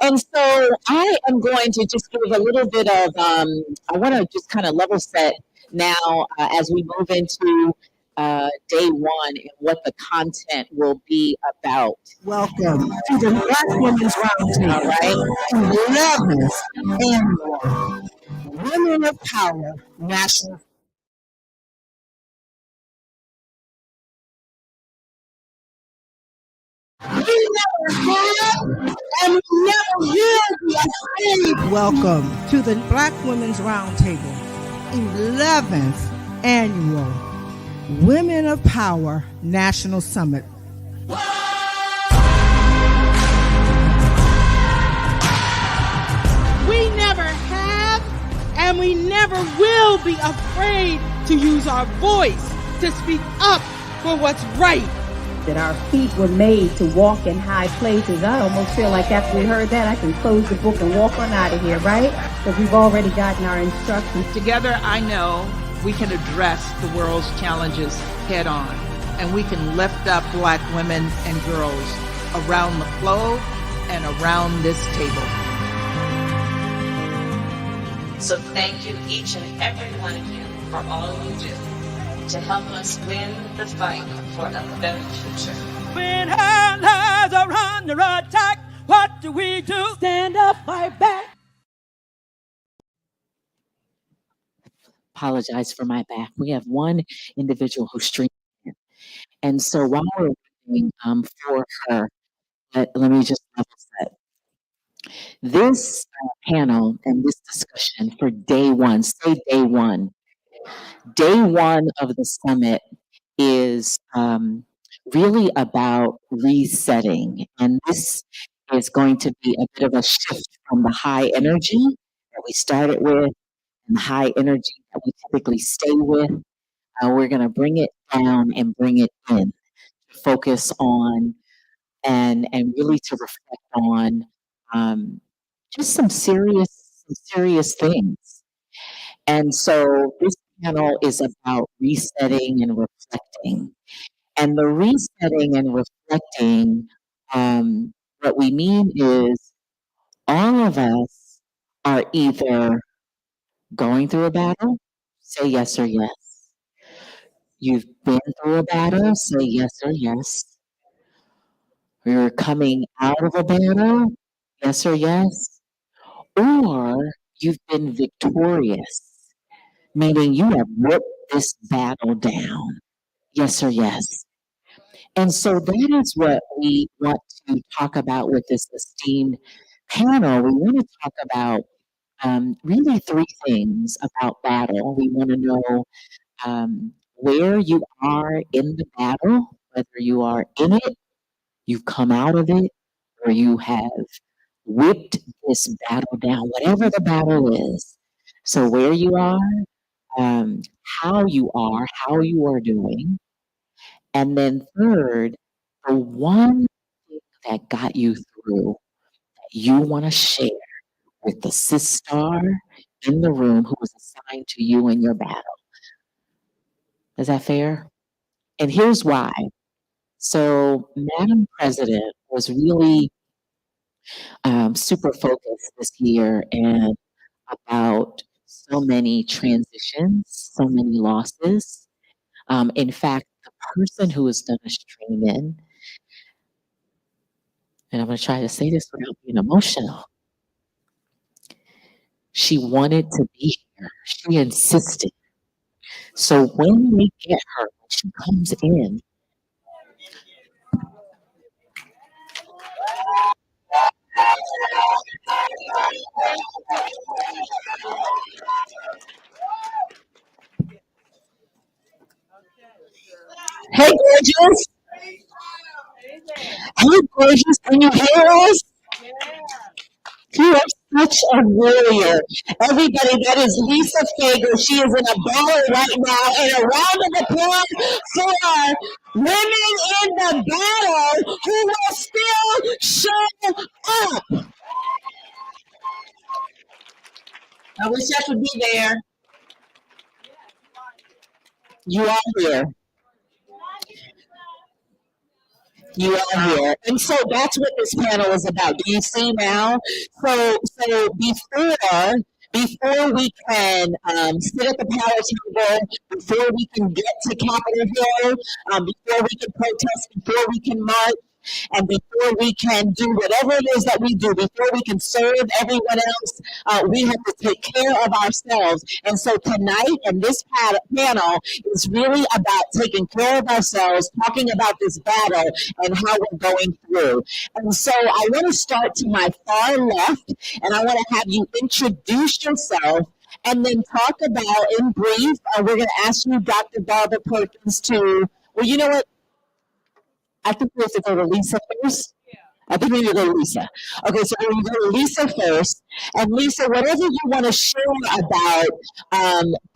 And so I am going to just give a little bit of, I want to just kind of level set now as we move into day one and what the content will be about. Welcome to the Black Women's Roundtable, right? 11th Annual Women of Power National. We never have and we never will be afraid. Welcome to the Black Women's Roundtable, 11th Annual Women of Power National Summit. We never have and we never will be afraid to use our voice to speak up for what's right. That our feet were made to walk in high places. I almost feel like after we heard that, I can close the book and walk on out of here, right? Because we've already gotten our instructions. Together, I know we can address the world's challenges head on, and we can lift up Black women and girls around the globe and around this table. So thank you, each and every one of you, for all you do to help us win the fight for a better future. When our lives are under attack, what do? Stand up, fight back. Apologize for my back. We have one individual who's streaming in. And so while we're waiting for her, let me just level set. This panel and this discussion for day one, say day one. Day one of the summit is really about resetting. And this is going to be a bit of a shift from the high energy that we started with and the high energy that we typically stay with. We're going to bring it down and bring it in, focus on and really to reflect on just some serious things. And so this panel is about resetting and reflecting. And the resetting and reflecting, what we mean is all of us are either going through a battle, say yes or yes. You've been through a battle, say yes or yes. You're coming out of a battle, yes or yes. Or you've been victorious, meaning you have whipped this battle down, yes or yes. And so that is what we want to talk about with this esteemed panel. We want to talk about really three things about battle. We want to know where you are in the battle, whether you are in it, you've come out of it, where you have whipped this battle down, whatever the battle is. So where you are, how you are doing. And then third, the one thing that got you through that you want to share with the sister in the room who was assigned to you in your battle. Is that fair? And here's why. So, Madam President was really super focused this year and about so many transitions, so many losses. In fact, the person who was going to stream in, and I'm going to try to say this without being emotional, she wanted to be here. She insisted. So when we get her, when she comes in, hey, gorgeous. Hey, gorgeous. Can you hear us? You are such a warrior. Everybody, that is Lisa Fager. She is in a baller right now. And a round of applause for women in the battle who will still show up. I wish I could be there. You are here. You are here. And so that's what this panel is about. Do you see now? So before we can sit at the power table, before we can get to Capitol Hill, before we can protest, before we can march, and before we can do whatever it is that we do, before we can serve everyone else, we have to take care of ourselves. And so tonight, and this panel is really about taking care of ourselves, talking about this battle and how we're going through. And so I want to start to my far left, and I want to have you introduce yourself and then talk about, in brief, we're going to ask you, Dr. Barbara Perkins, to, well, you know what? I think we have to go to Lisa first. I think we need to go to Lisa. Okay, so we're going to go to Lisa first. And Lisa, whatever you want to share about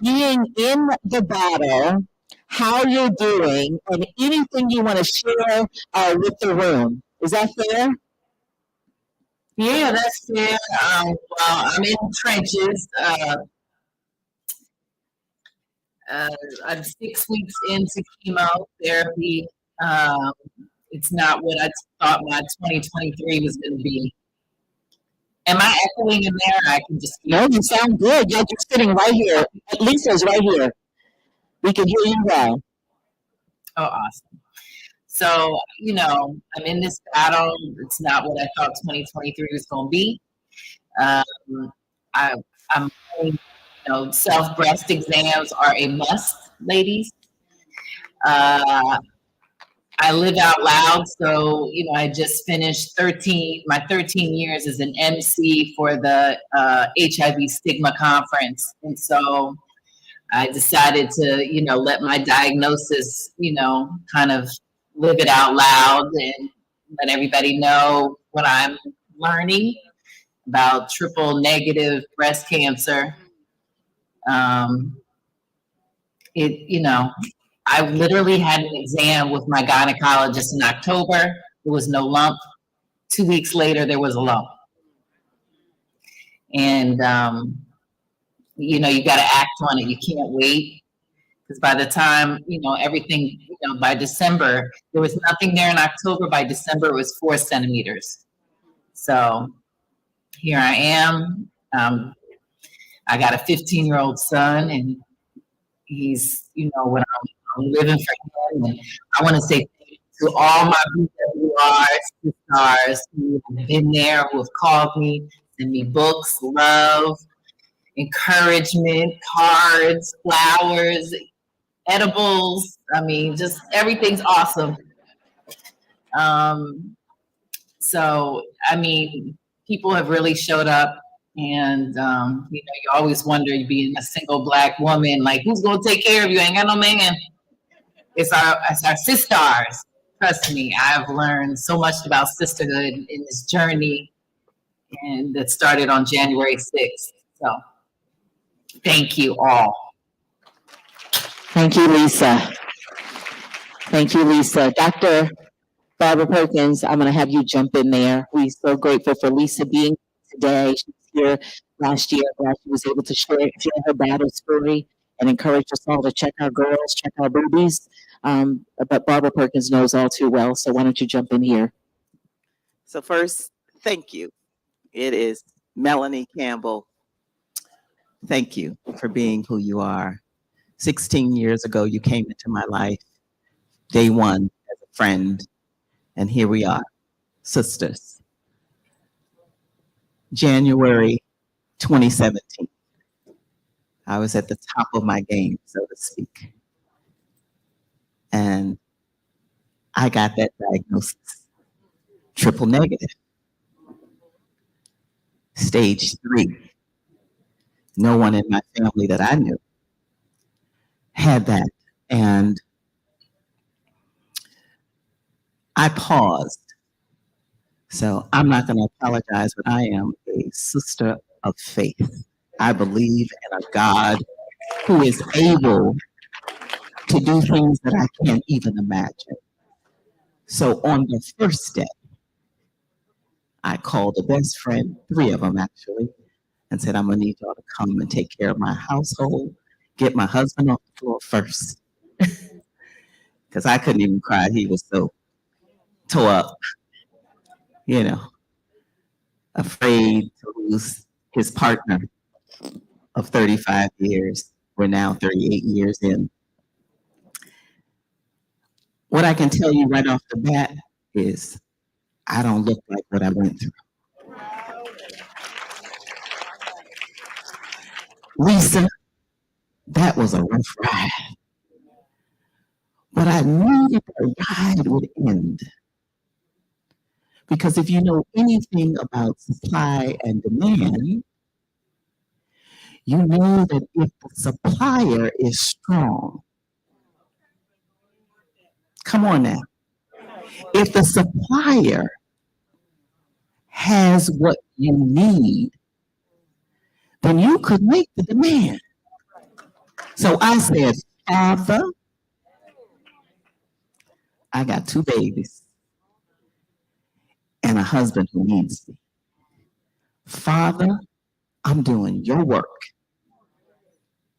being in the battle, how you're doing, and anything you want to share with the room. Is that fair? Yeah, that's fair. Well, I'm in the trenches. I'm 6 weeks into chemotherapy. It's not what I thought my 2023 was going to be. Am I echoing in there? I can just. No, you sound good. You're just sitting right here. Lisa's right here. We can hear you well. Oh, awesome. So, I'm in this battle. It's not what I thought 2023 was going to be. I'm self-breast exams are a must, ladies. I live out loud, so I just finished my 13 years as an MC for the HIV stigma conference, and so I decided to let my diagnosis kind of live it out loud and let everybody know what I'm learning about triple negative breast cancer. I literally had an exam with my gynecologist in October. There was no lump. 2 weeks later, there was a lump. And, you got to act on it. You can't wait. Because by the time, everything, by December, there was nothing there in October. By December, it was 4 centimeters. So here I am. I got a 15-year-old son, and he's, what I'm living for him. And I want to say thank you to all my BWR stars who have been there, who have called me, sent me books, love, encouragement, cards, flowers, edibles. I mean, just everything's awesome. So, I mean, people have really showed up. And, you always wonder, being a single Black woman, like, who's going to take care of you? I ain't got no man. It's our sisters. trust me, I've learned so much about sisterhood in this journey, and that started on January 6th. So thank you all. Thank you, Lisa. Thank you, Lisa. Dr. Barbara Perkins, I'm going to have you jump in there. We're so grateful for Lisa being here today. She was here last year. Glad she was able to share her battle story and encourage us all to check our girls, check our boobies. But Barbara Perkins knows all too well. So why don't you jump in here? So first, thank you. It is Melanie Campbell. Thank you for being who you are. 16 years ago, you came into my life, day one, as a friend, and here we are, sisters. January 2017, I was at the top of my game, so to speak. And I got that diagnosis, triple negative, stage 3. No one in my family that I knew had that. And I paused. So I'm not going to apologize, but I am a sister of faith. I believe in a God who is able to do things that I can't even imagine. So on the first day, I called a best friend, 3 of them actually, and said, I'm going to need y'all to come and take care of my household, get my husband off the floor first. Because I couldn't even cry. He was so tore up, you know, afraid to lose his partner of 35 years. We're now 38 years in. What I can tell you right off the bat is I don't look like what I went through. Lisa, that was a rough ride. But I knew that the ride would end. Because if you know anything about supply and demand, you know that if the supplier is strong, come on now, if the supplier has what you need, then you could make the demand. So I said, Father, I got 2 babies and a husband who needs me. Father, I'm doing your work.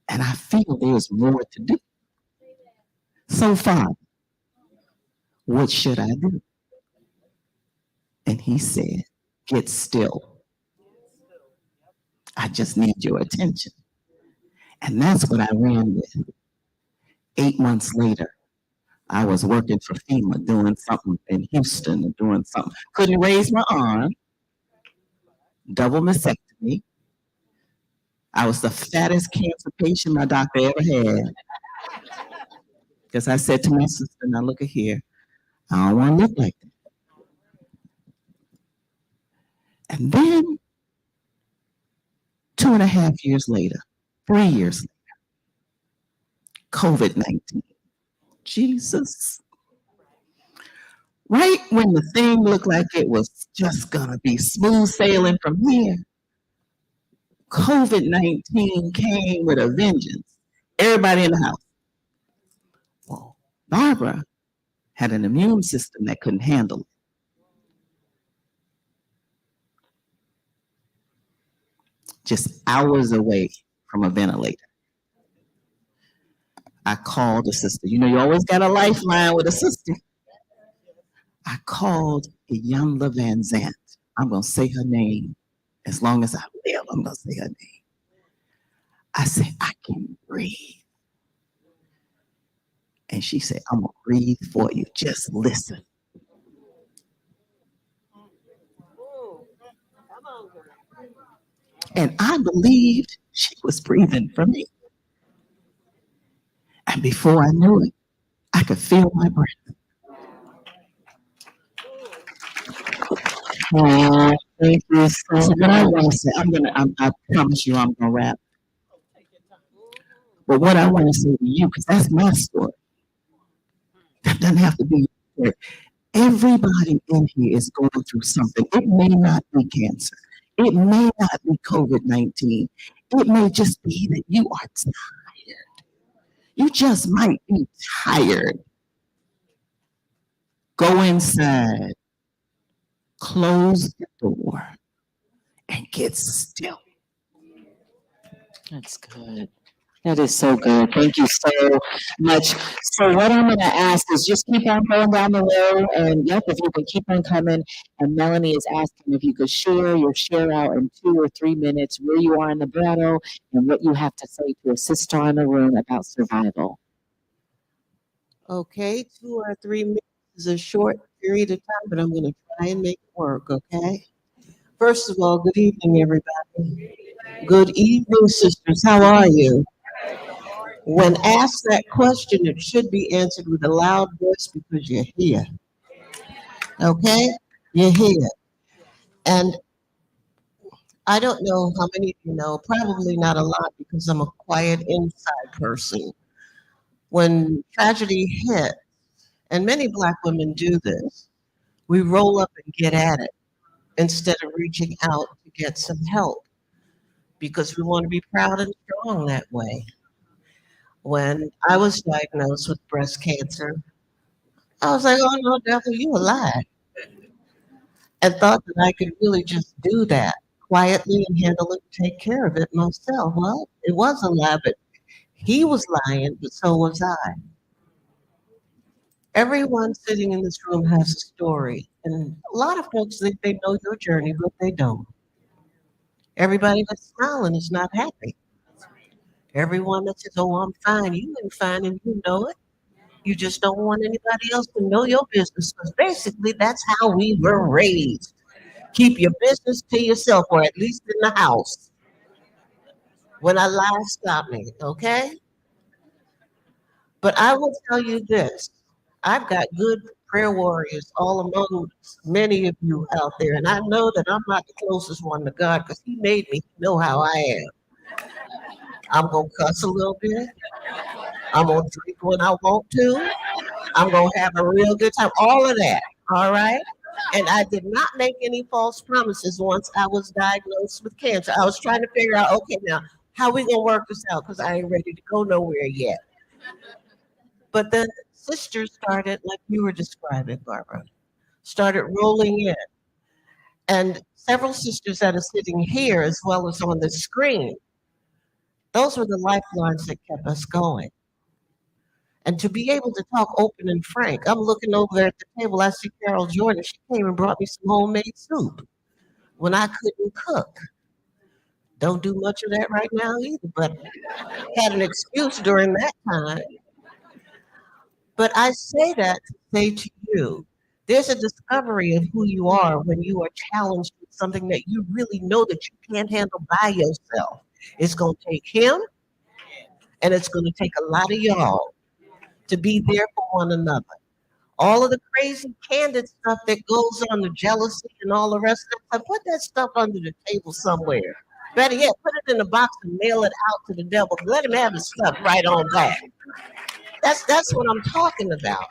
And I feel there's more to do. So Father, what should I do? And he said, get still. I just need your attention. And that's what I ran with. 8 months later, I was working for FEMA, doing something in Houston and doing something. Couldn't raise my arm. Double mastectomy. I was the fattest cancer patient my doctor ever had. Because I said to my sister, now look at here, I don't want to look like that. And then 2.5 years later, 3 years later, COVID-19. Jesus. Right when the thing looked like it was just gonna be smooth sailing from here, COVID-19 came with a vengeance. Everybody in the house. Well, Barbara had an immune system that couldn't handle it. Just hours away from a ventilator. I called a sister. You know, you always got a lifeline with a sister. I called Iyanla Van Zant. I'm going to say her name. As long as I live, I'm going to say her name. I said, I can breathe. And she said, I'm going to breathe for you. Just listen. And I believed she was breathing for me. And before I knew it, I could feel my breath. Thank you so much. What I want to say, I promise you I'm going to wrap. But what I want to say to you, because that's my story. That doesn't have to be your quick. Everybody in here is going through something. It may not be cancer. It may not be COVID-19. It may just be that you are tired. You just might be tired. Go inside, close the door, and get still. That's good. That is so good. Thank you so much. So what I'm going to ask is just keep on going down the road, and yep, if you can keep on coming. And Melanie is asking if you could share your share out in 2 or 3 minutes where you are in the battle and what you have to say to a sister in the room about survival. Okay, 2 or 3 minutes is a short period of time, but I'm going to try and make it work, okay? First of all, good evening, everybody. Good evening, sisters. How are you? When asked that question, it should be answered with a loud voice because you're here. Okay? You're here. And I don't know how many of you know, probably not a lot because I'm a quiet inside person. When tragedy hit, and many Black women do this, we roll up and get at it instead of reaching out to get some help because we want to be proud and strong that way. When I was diagnosed with breast cancer, I was like, oh no, devil, you a lie. And thought that I could really just do that quietly and handle it, take care of it myself. Well, it was a lie, but he was lying, but so was I. Everyone sitting in this room has a story. And a lot of folks think they know your journey, but they don't. Everybody that's smiling is not happy. Everyone that says, oh, I'm fine, you ain't fine and you know it. You just don't want anybody else to know your business because basically that's how we were raised. Keep your business to yourself, or at least in the house. When I lie, stop me, okay? But I will tell you this. I've got good prayer warriors all among many of you out there, and I know that I'm not the closest one to God because He made me know how I am. I'm going to cuss a little bit. I'm going to drink when I want to. I'm going to have a real good time. All of that, all right? And I did not make any false promises once I was diagnosed with cancer. I was trying to figure out, okay, now, how we going to work this out? Because I ain't ready to go nowhere yet. But then sisters started, like you were describing, Barbara, started rolling in. And several sisters that are sitting here as well as on the screen, those were the lifelines that kept us going. And to be able to talk open and frank, I'm looking over there at the table, I see Carol Jordan, she came and brought me some homemade soup when I couldn't cook. Don't do much of that right now either, but had an excuse during that time. But I say that to say to you, there's a discovery of who you are when you are challenged with something that you really know that you can't handle by yourself. It's going to take him, and it's going to take a lot of y'all to be there for one another. All of the crazy candid stuff that goes on, the jealousy and all the rest of that stuff, put that stuff under the table somewhere. Better yet, put it in a box and mail it out to the devil. Let him have his stuff right on back. That's what I'm talking about.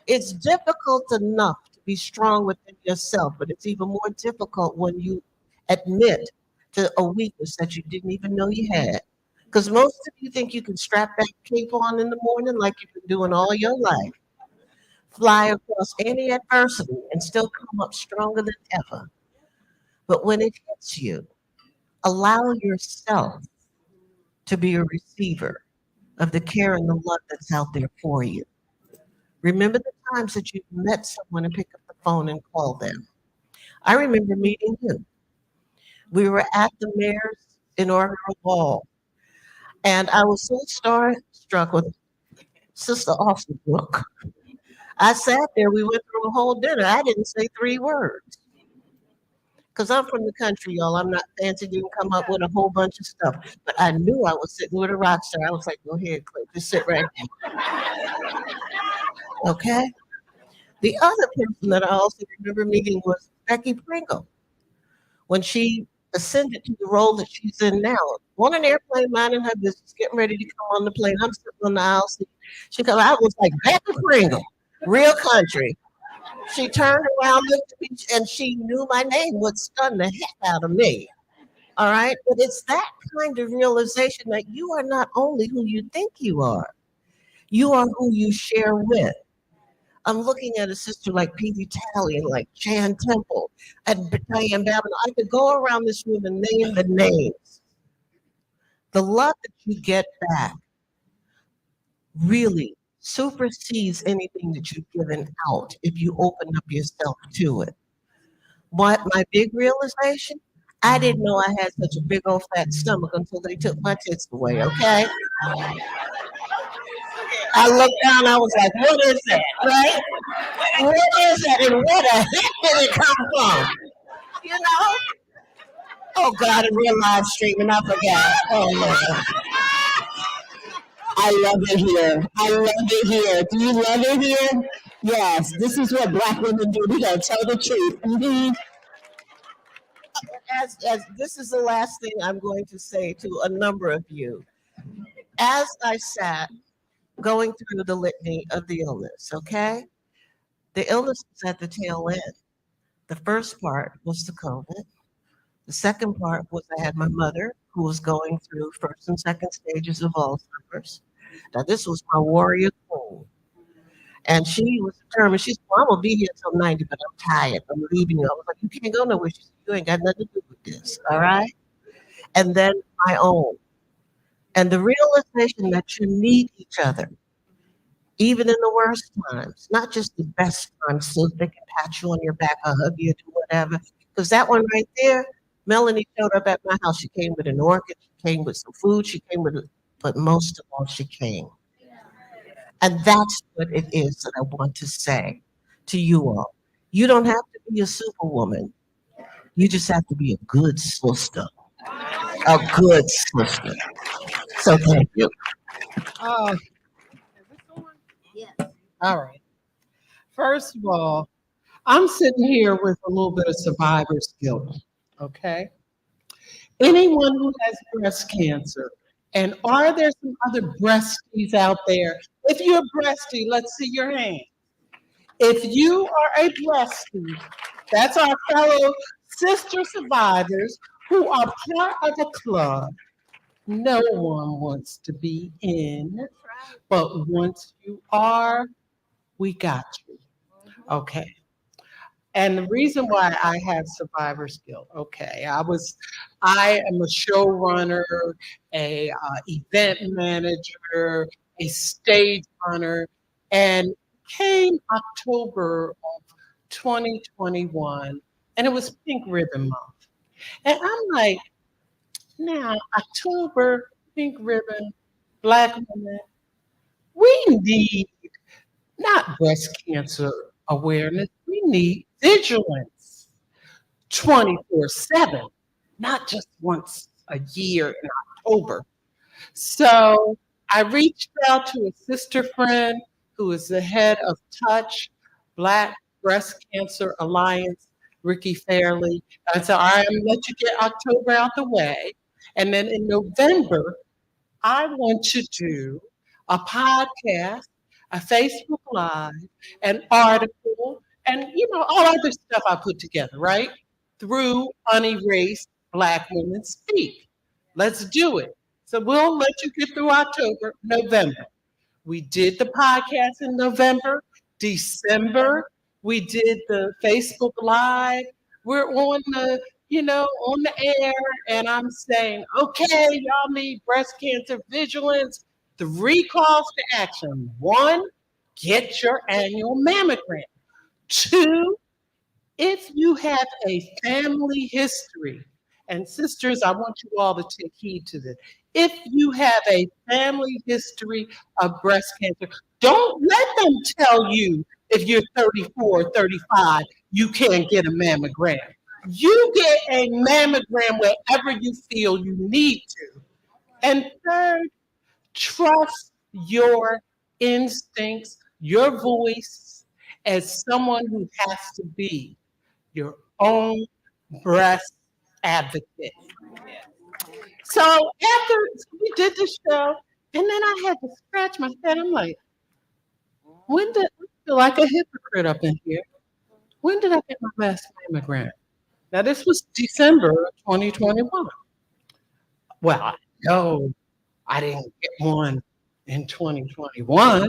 It's difficult enough to be strong within yourself, but it's even more difficult when you admit to a weakness that you didn't even know you had. Because most of you think you can strap that cape on in the morning like you've been doing all your life, fly across any adversity and still come up stronger than ever. But when it hits you, allow yourself to be a receiver of the care and the love that's out there for you. Remember the times that you've met someone and picked up the phone and called them. I remember meeting you. We were at the mayor's inaugural ball, and I was so starstruck with Sister Austinbrook. I sat there, we went through a whole dinner. I didn't say 3 words. Because I'm from the country, y'all. I'm not fancy, didn't come up with a whole bunch of stuff. But I knew I was sitting with a rock star. I was like, go ahead, Clay, just sit right there. Okay? The other person that I also remember meeting was Becky Pringle. When she ascended to the role that she's in now, on an airplane, minding her business, getting ready to come on the plane. I'm sitting on the aisle seat. She comes, I was like, Becky Pringle, real country. She turned around, looked at me, and she knew my name, would stun the heck out of me. All right. But it's that kind of realization that you are not only who you think you are who you share with. I'm looking at a sister like P.D. Talley and like Jan Temple and Diane Babin. I could go around this room and name the names. The love that you get back really supersedes anything that you've given out if you open up yourself to it. What my big realization? I didn't know I had such a big old fat stomach until they took my tits away, okay? I looked down, I was like, what is that, right? What is that, and where the heck did it come from? You know? Oh God, and we're live streaming, I forgot. Oh Lord. I love it here. I love it here. Do you love it here? Yes, this is what Black women do. We gotta tell the truth. As this is the last thing I'm going to say to a number of you. As I sat going through the litany of the illness, okay? The illness was at the tail end. The first part was the COVID. The second part was I had my mother who was going through first and second stages of Alzheimer's. Now, this was my warrior queen. And she was determined. She said, well, I'm going to be here till 90, but I'm tired. I'm leaving you. I was like, you can't go nowhere. She said, you ain't got nothing to do with this. All right? And then my own. And the realization that you need each other, even in the worst times, not just the best times, so they can pat you on your back or hug you or do whatever. Because that one right there, Melanie showed up at my house. She came with an orchid. She came with some food. She came with, but most of all, she came. And that's what it is that I want to say to you all. You don't have to be a superwoman. You just have to be a good sister. A good sister. So thank you. All right. First of all, I'm sitting here with a little bit of survivor's guilt, okay? Anyone who has breast cancer, and are there some other breasties out there? If you're a breastie, let's see your hand. If you are a breastie, that's our fellow sister survivors who are part of a club no one wants to be in, but once you are, we got you. Okay. And the reason why I have survivor's guilt, okay, I am a showrunner, a event manager, a stage runner, and came October of 2021, and it was Pink Ribbon Month. And I'm like, now, October, Pink Ribbon, Black women, we need not breast cancer awareness, we need vigilance 24/7, not just once a year in October. So I reached out to a sister friend who is the head of Touch, Black Breast Cancer Alliance, Ricky Fairley. I said, all right, I'm gonna let you get October out the way. And then in November, I want to do a podcast, a Facebook Live, an article, and all other stuff I put together, right? Through Unerased Black Women Speak. Let's do it. So we'll let you get through October, November. We did the podcast in November. December, we did the Facebook Live. We're on the air, and I'm saying, okay, y'all need breast cancer vigilance. 3 calls to action. 1, get your annual mammogram. 2, if you have a family history, and sisters, I want you all to take heed to this. If you have a family history of breast cancer, don't let them tell you if you're 34, 35, you can't get a mammogram. You get a mammogram wherever you feel you need to. And third, trust your instincts, your voice as someone who has to be your own breast advocate. So after we did the show, and then I had to scratch my head. I'm like, when did I feel like a hypocrite up in here? When did I get my last mammogram? Now, this was December 2021. Well, I know I didn't get one in 2021.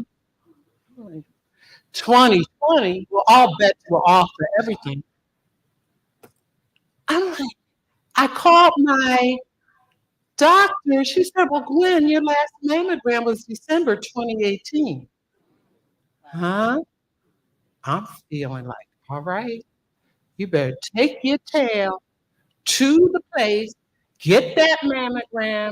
2020, well, all bets were off for everything. I'm like, I called my doctor. She said, well, Gwen, your last mammogram was December 2018. Huh? I'm feeling like, all right, you better take your tail to the place, get that mammogram.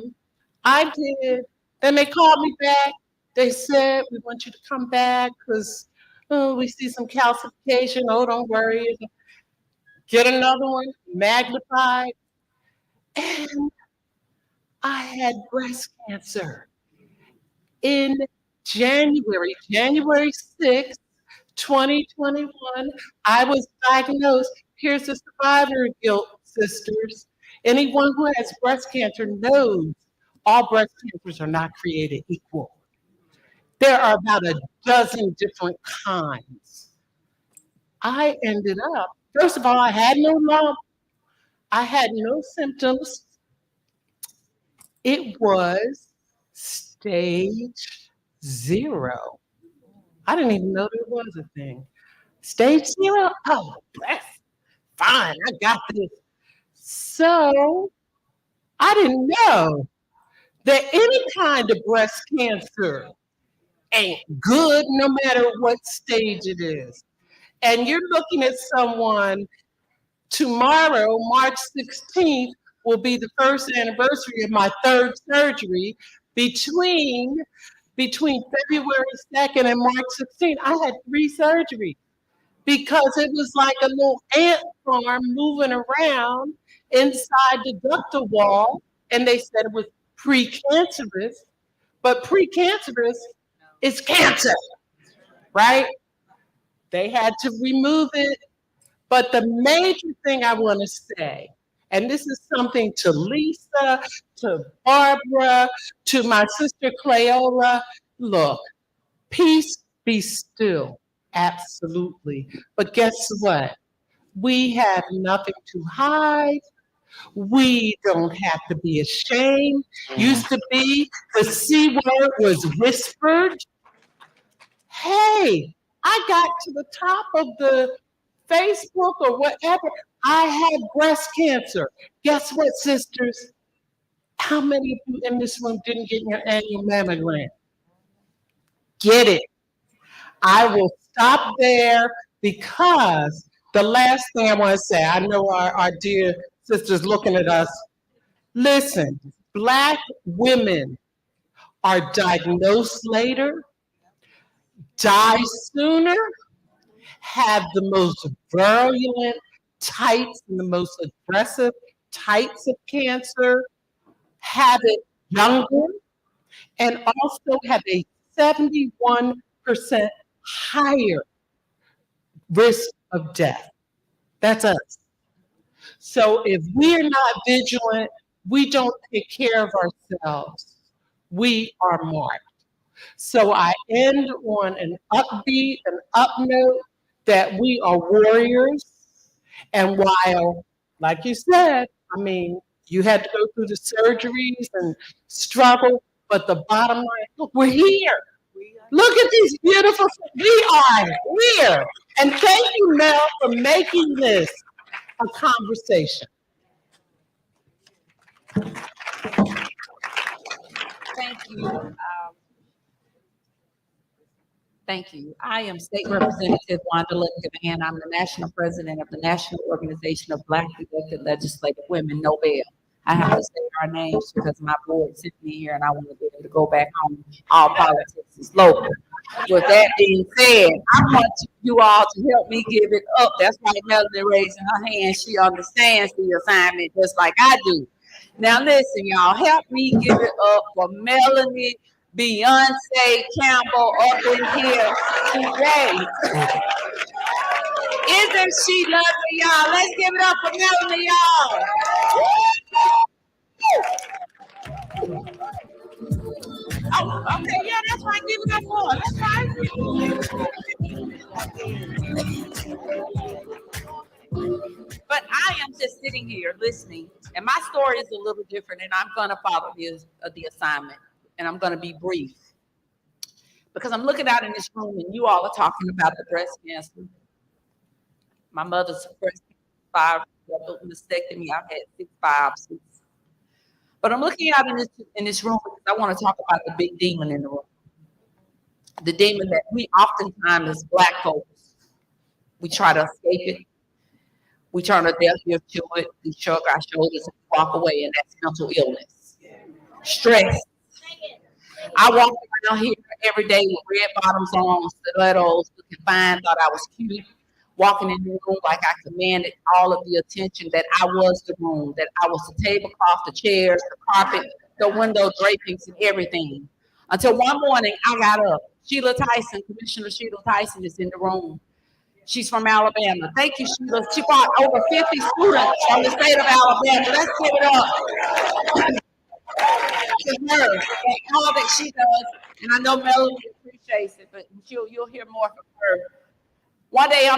I did. Then they called me back. They said, we want you to come back because we see some calcification. Oh, don't worry. Get another one, magnified. And I had breast cancer in January 6th, 2021. I was diagnosed. Here's the survivor guilt, sisters. Anyone who has breast cancer knows all breast cancers are not created equal. There are about a dozen different kinds. I ended up, first of all, I had no lump. I had no symptoms. It was stage 0. I didn't even know there was a thing. Stage 0? Oh, that's fine. I got this. So I didn't know that any kind of breast cancer ain't good no matter what stage it is. And you're looking at someone tomorrow, March 16th, will be the first anniversary of my third surgery. Between February 2nd and March 16th, I had 3 surgeries because it was like a little ant farm moving around inside the ductal wall, and they said it was precancerous, but precancerous is cancer, right? They had to remove it. But the major thing I want to say, and this is something to Lisa, to Barbara, to my sister Cleola, look, peace be still, absolutely. But guess what? We have nothing to hide. We don't have to be ashamed. Used to be the C word was whispered. Hey, I got to the top of the Facebook or whatever. I had breast cancer. Guess what, sisters? How many of you in this room didn't get your annual mammogram? Get it. I will stop there because the last thing I want to say, I know our dear sisters looking at us. Listen, Black women are diagnosed later, die sooner, have the most virulent types and the most aggressive types of cancer, have it younger, and also have a 71% higher risk of death. That's us. So if we're not vigilant, we don't take care of ourselves, we are marked. So I end on an upbeat, an up note that we are warriors. And while, like you said, I mean, you had to go through the surgeries and struggle, but the bottom line, look, we're here. Look at these beautiful, we are here. And thank you, Mel, for making this a conversation. Thank you. Thank you. I am State Representative Wanda Lincoln, I'm the National President of the National Organization of Black Elected Legislative Women, NOBEL. I have to say our names because my board sent me here and I want to be able to go back home. All politics is local. With that being said, I want you all to help me give it up. That's why Melanie raising her hand. She understands the assignment just like I do. Now listen, y'all, help me give it up for Melanie Beyonce Campbell up in here today. Isn't she lovely, y'all? Let's give it up for Melanie, y'all. Oh, okay, yeah, that's right. Give it up for her. That's right. But I am just sitting here listening, and my story is a little different, and I'm going to follow the assignment, and I'm going to be brief because I'm looking out in this room, and you all are talking about the breast cancer. My mother's breast cancer, 5 mastectomy. I've had 6 biopsies. But I'm looking out in this room because I want to talk about the big demon in the room. The demon that we oftentimes as Black folks, we try to escape it. We turn a deaf ear to it, we shrug our shoulders and walk away, and that's mental illness. Stress. I walk around here every day with red bottoms on, stilettos, looking fine, thought I was cute, walking in the room like I commanded all of the attention, that I was the room, that I was the tablecloth, the chairs, the carpet, the window drapings, and everything. Until one morning, I got up. Sheila Tyson, Commissioner Sheila Tyson is in the room. She's from Alabama. Thank you, Sheila. She brought over 50 students from the state of Alabama. Let's give it up to her and all that she does. And I know Melody appreciates it, but you'll hear more from her. One day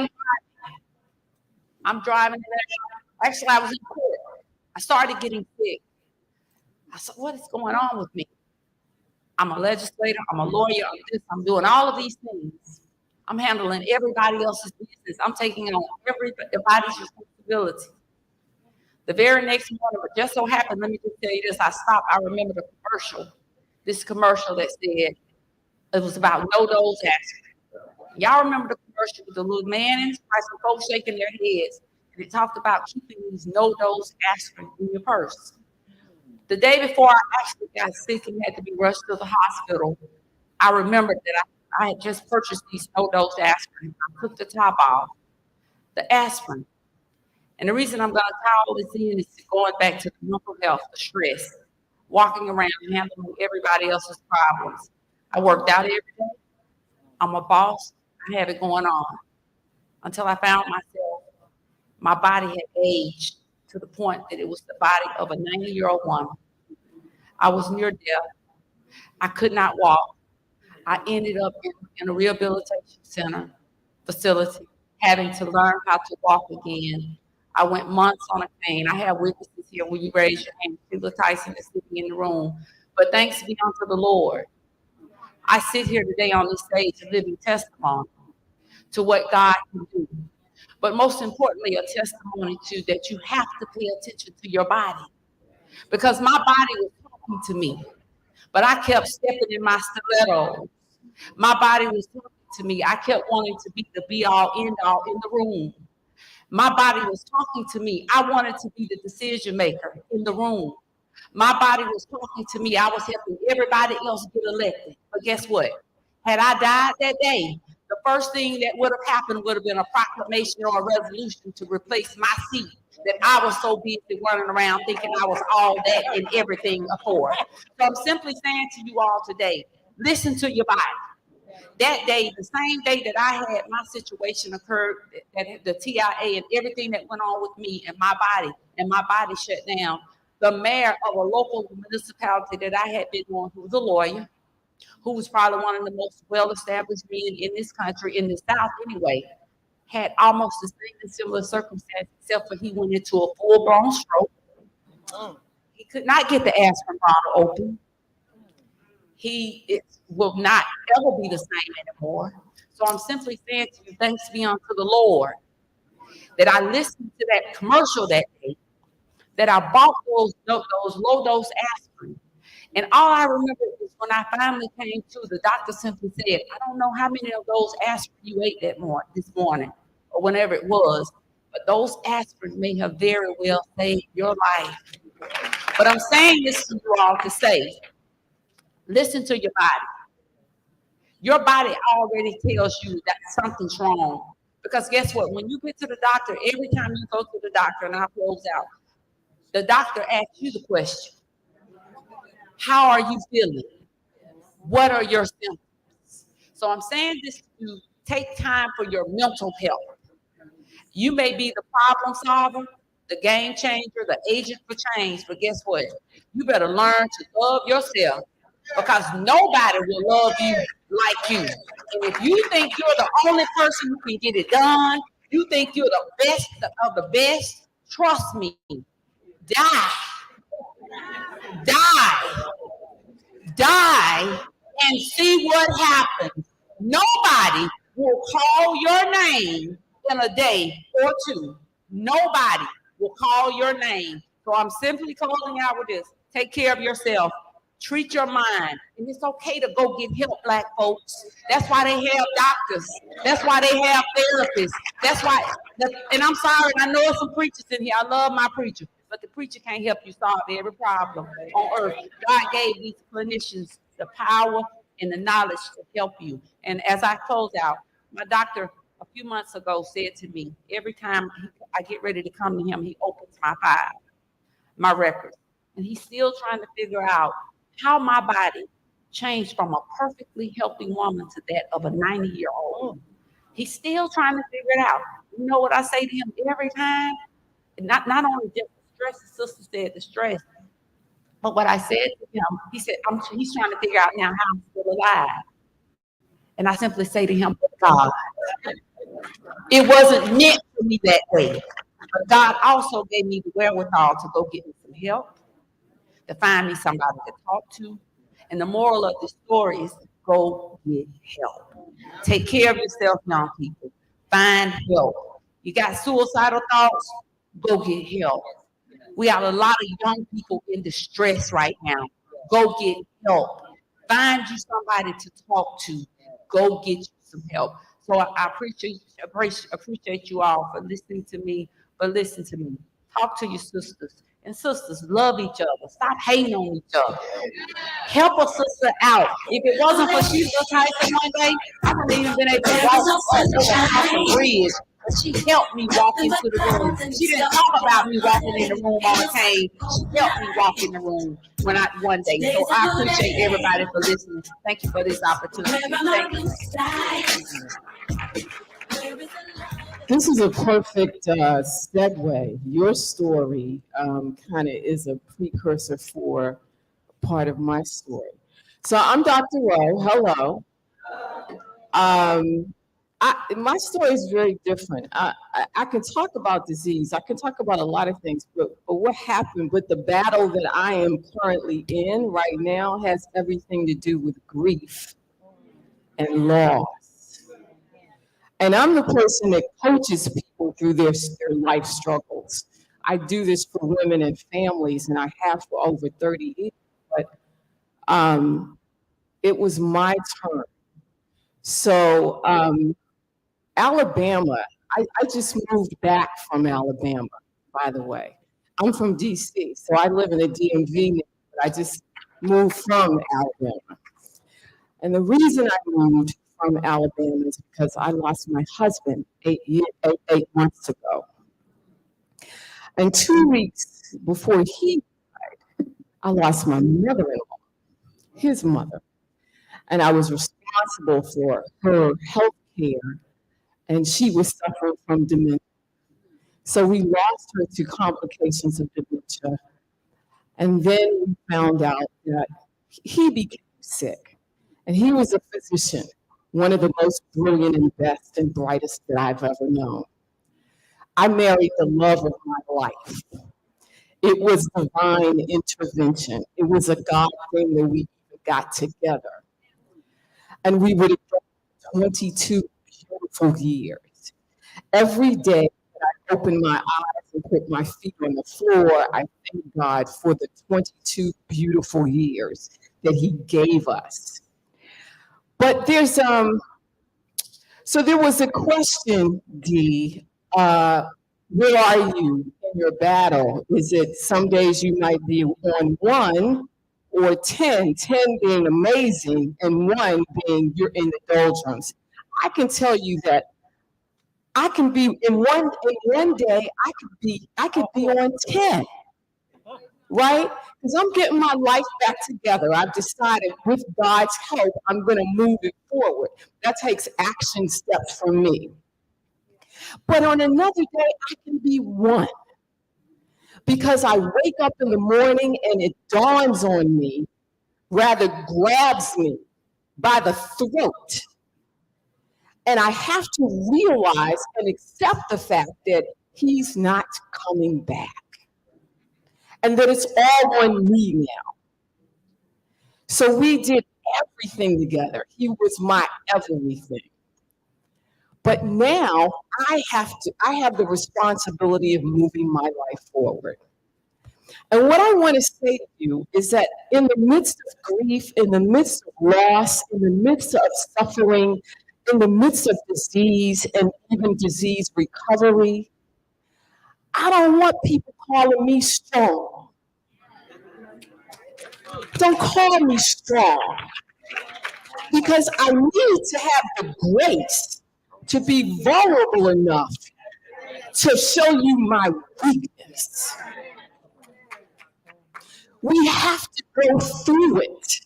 I'm driving. Actually, I was in court. I started getting sick. I said, what is going on with me? I'm a legislator. I'm a lawyer. I'm doing all of these things. I'm handling everybody else's business. I'm taking on everybody's responsibility. The very next morning, but just so happened, let me just tell you this, I stopped, I remember the commercial, this commercial that said, it was about no-dose aspirin. Y'all remember the commercial with the little man and some folks shaking their heads, and it talked about keeping these no-dose aspirin in your purse. The day before I actually got sick and had to be rushed to the hospital, I remembered that I had just purchased these no-dose aspirin. I took the top off, the aspirin. And the reason I'm going to tie all this in is going back to the mental health, the stress, walking around and handling everybody else's problems. I worked out every day. I'm a boss. I have it going on. Until I found myself, my body had aged to the point that it was the body of a 90-year-old woman. I was near death. I could not walk. I ended up in a rehabilitation center facility, having to learn how to walk again. I went months on a cane. I have witnesses here. Will you raise your hand? Sheila Tyson is sitting in the room. But thanks be unto the Lord, I sit here today on this stage a living testimony to what God can do. But most importantly, a testimony to that you have to pay attention to your body. Because my body was talking to me, but I kept stepping in my stilettos. My body was talking to me. I kept wanting to be the be-all, end-all in the room. My body was talking to me. I wanted to be the decision maker in the room. My body was talking to me. I was helping everybody else get elected. But guess what? Had I died that day, the first thing that would have happened would have been a proclamation or a resolution to replace my seat that I was so busy running around thinking I was all that and everything for. So I'm simply saying to you all today, listen to your body. That day, the same day that I had my situation occurred, that the TIA and everything that went on with me and my body shut down, the mayor of a local municipality that I had been on, who was a lawyer, who was probably one of the most well-established men in this country, in the South anyway, had almost the same and similar circumstance, except for he went into a full-blown stroke. He could not get the aspirin bottle open. It will not ever be the same anymore. So I'm simply saying to you, thanks be unto the Lord, that I listened to that commercial that day, that I bought those low-dose aspirin. And all I remember is when I finally came to, the doctor simply said, I don't know how many of those aspirin you ate this morning, or whenever it was, but those aspirin may have very well saved your life. But I'm saying this to you all to say, listen to your body. Your body already tells you that something's wrong. Because guess what? When you get to the doctor, every time you go to the doctor, and I'll close out, the doctor asks you the question, how are you feeling? What are your symptoms? So I'm saying this to take time for your mental health. You may be the problem solver, the game changer, the agent for change, but guess what? You better learn to love yourself, because nobody will love you like you. And if you think you're the only person who can get it done, you think you're the best of the best, trust me, die, die, die, and see what happens. Nobody will call your name in a day or two. Nobody will call your name. So I'm simply closing out with this. Take care of yourself. Treat your mind. And it's okay to go get help, Black folks. That's why they have doctors. That's why they have therapists. That's why, and I'm sorry, I know some preachers in here. I love my preacher. But the preacher can't help you solve every problem on earth. God gave these clinicians the power and the knowledge to help you. And as I close out, my doctor a few months ago said to me, every time I get ready to come to him, he opens my file, my records. And he's still trying to figure out how my body changed from a perfectly healthy woman to that of a 90-year-old. He's still trying to figure it out. You know what I say to him every time? Not only just the stress, the sister said the stress, but what I said to him, he said, he's trying to figure out now how I'm still alive. And I simply say to him, God, it wasn't meant for me that way. But God also gave me the wherewithal to go get me some help, to find me somebody to talk to. And the moral of the story is go get help. Take care of yourself, young people. Find help. You got suicidal thoughts? Go get help. We have a lot of young people in distress right now. Go get help. Find you somebody to talk to. Go get you some help. So I appreciate you all for listening to me. But listen to me. Talk to your sisters. And sisters, love each other. Stop hating on each other. Help a sister out. If it wasn't for Sheila Tyson one day, I wouldn't even been able to walk across the bridge. But she helped me walk into the room. She didn't talk about me walking in the room on a cane. She helped me walk in the room one day. So I appreciate everybody for listening. Thank you for this opportunity. Thank you. This is a perfect segue. Your story kind of is a precursor for part of my story. So I'm Dr. Rowe. Hello. My story is very different. I can talk about disease. I can talk about a lot of things, but what happened with the battle that I am currently in right now has everything to do with grief and loss. And I'm the person that coaches people through their life struggles. I do this for women and families, and I have for over 30 years. But it was my turn. So Alabama, I just moved back from Alabama, by the way. I'm from DC, so I live in the DMV now, but I just moved from Alabama. And the reason I moved from Alabama is because I lost my husband 8 months ago. And 2 weeks before he died, I lost my mother-in-law, his mother. And I was responsible for her health care, and she was suffering from dementia. So we lost her to complications of dementia. And then we found out that he became sick. And he was a physician, one of the most brilliant and best and brightest that I've ever known. I married the love of my life. It was divine intervention. It was a God thing that we got together. And we would have done 22 beautiful years. Every day that I open my eyes and put my feet on the floor, I thank God for the 22 beautiful years that He gave us. But there's so there was a question, Dee, where are you in your battle? Is it some days you might be on 1 or 10, 10 being amazing and 1 being you're in the doldrums? I can tell you that I can be in one day I could be on 10. Right? Because I'm getting my life back together. I've decided with God's help, I'm going to move it forward. That takes action steps from me. But on another day, I can be 1. Because I wake up in the morning and it dawns on me, rather grabs me by the throat, And I have to realize and accept the fact that he's not coming back. And that it's all on me now. So we did everything together. He was my everything. But now I have the responsibility of moving my life forward. And what I want to say to you is that in the midst of grief, in the midst of loss, in the midst of suffering, in the midst of disease and even disease recovery, I don't want people calling me strong. Don't call me strong. Because I need to have the grace to be vulnerable enough to show you my weakness. We have to go through it,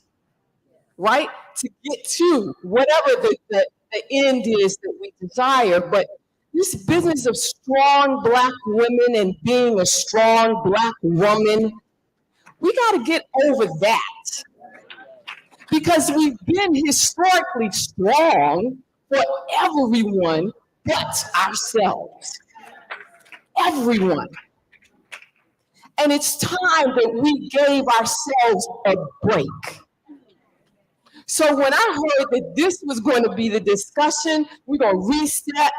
right? To get to whatever the end is that we desire. But this business of strong Black women and being a strong Black woman, we got to get over that. Because we've been historically strong for everyone but ourselves. Everyone. And it's time that we gave ourselves a break. So when I heard that this was going to be the discussion, we're going to reset,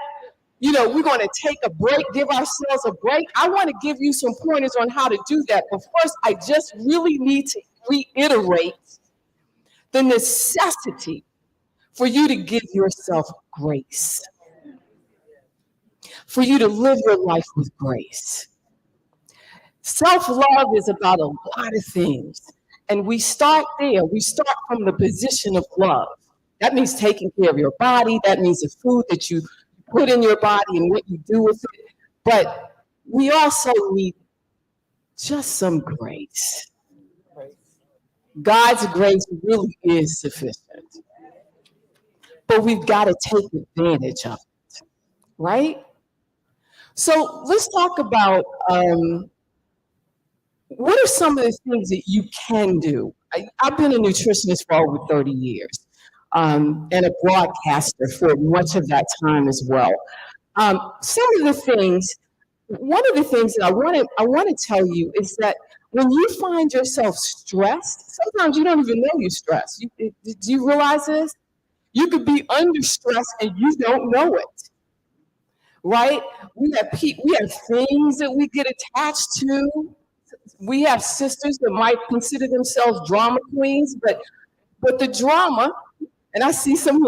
we're going to take a break, give ourselves a break. I want to give you some pointers on how to do that. But first, I just really need to reiterate the necessity for you to give yourself grace, for you to live your life with grace. Self-love is about a lot of things, and we start there. We start from the position of love. That means taking care of your body. That means the food that you put in your body and what you do with it. But we also need just some grace. God's grace really is sufficient. But we've got to take advantage of it, right? So let's talk about what are some of the things that you can do? I've been a nutritionist for over 30 years and a broadcaster for much of that time as well. One of the things that I want to tell you is that when you find yourself stressed, sometimes you don't even know you're stressed. Do you realize this? You could be under stress and you don't know it, right? We have things that we get attached to. We have sisters that might consider themselves drama queens, but the drama, and I see some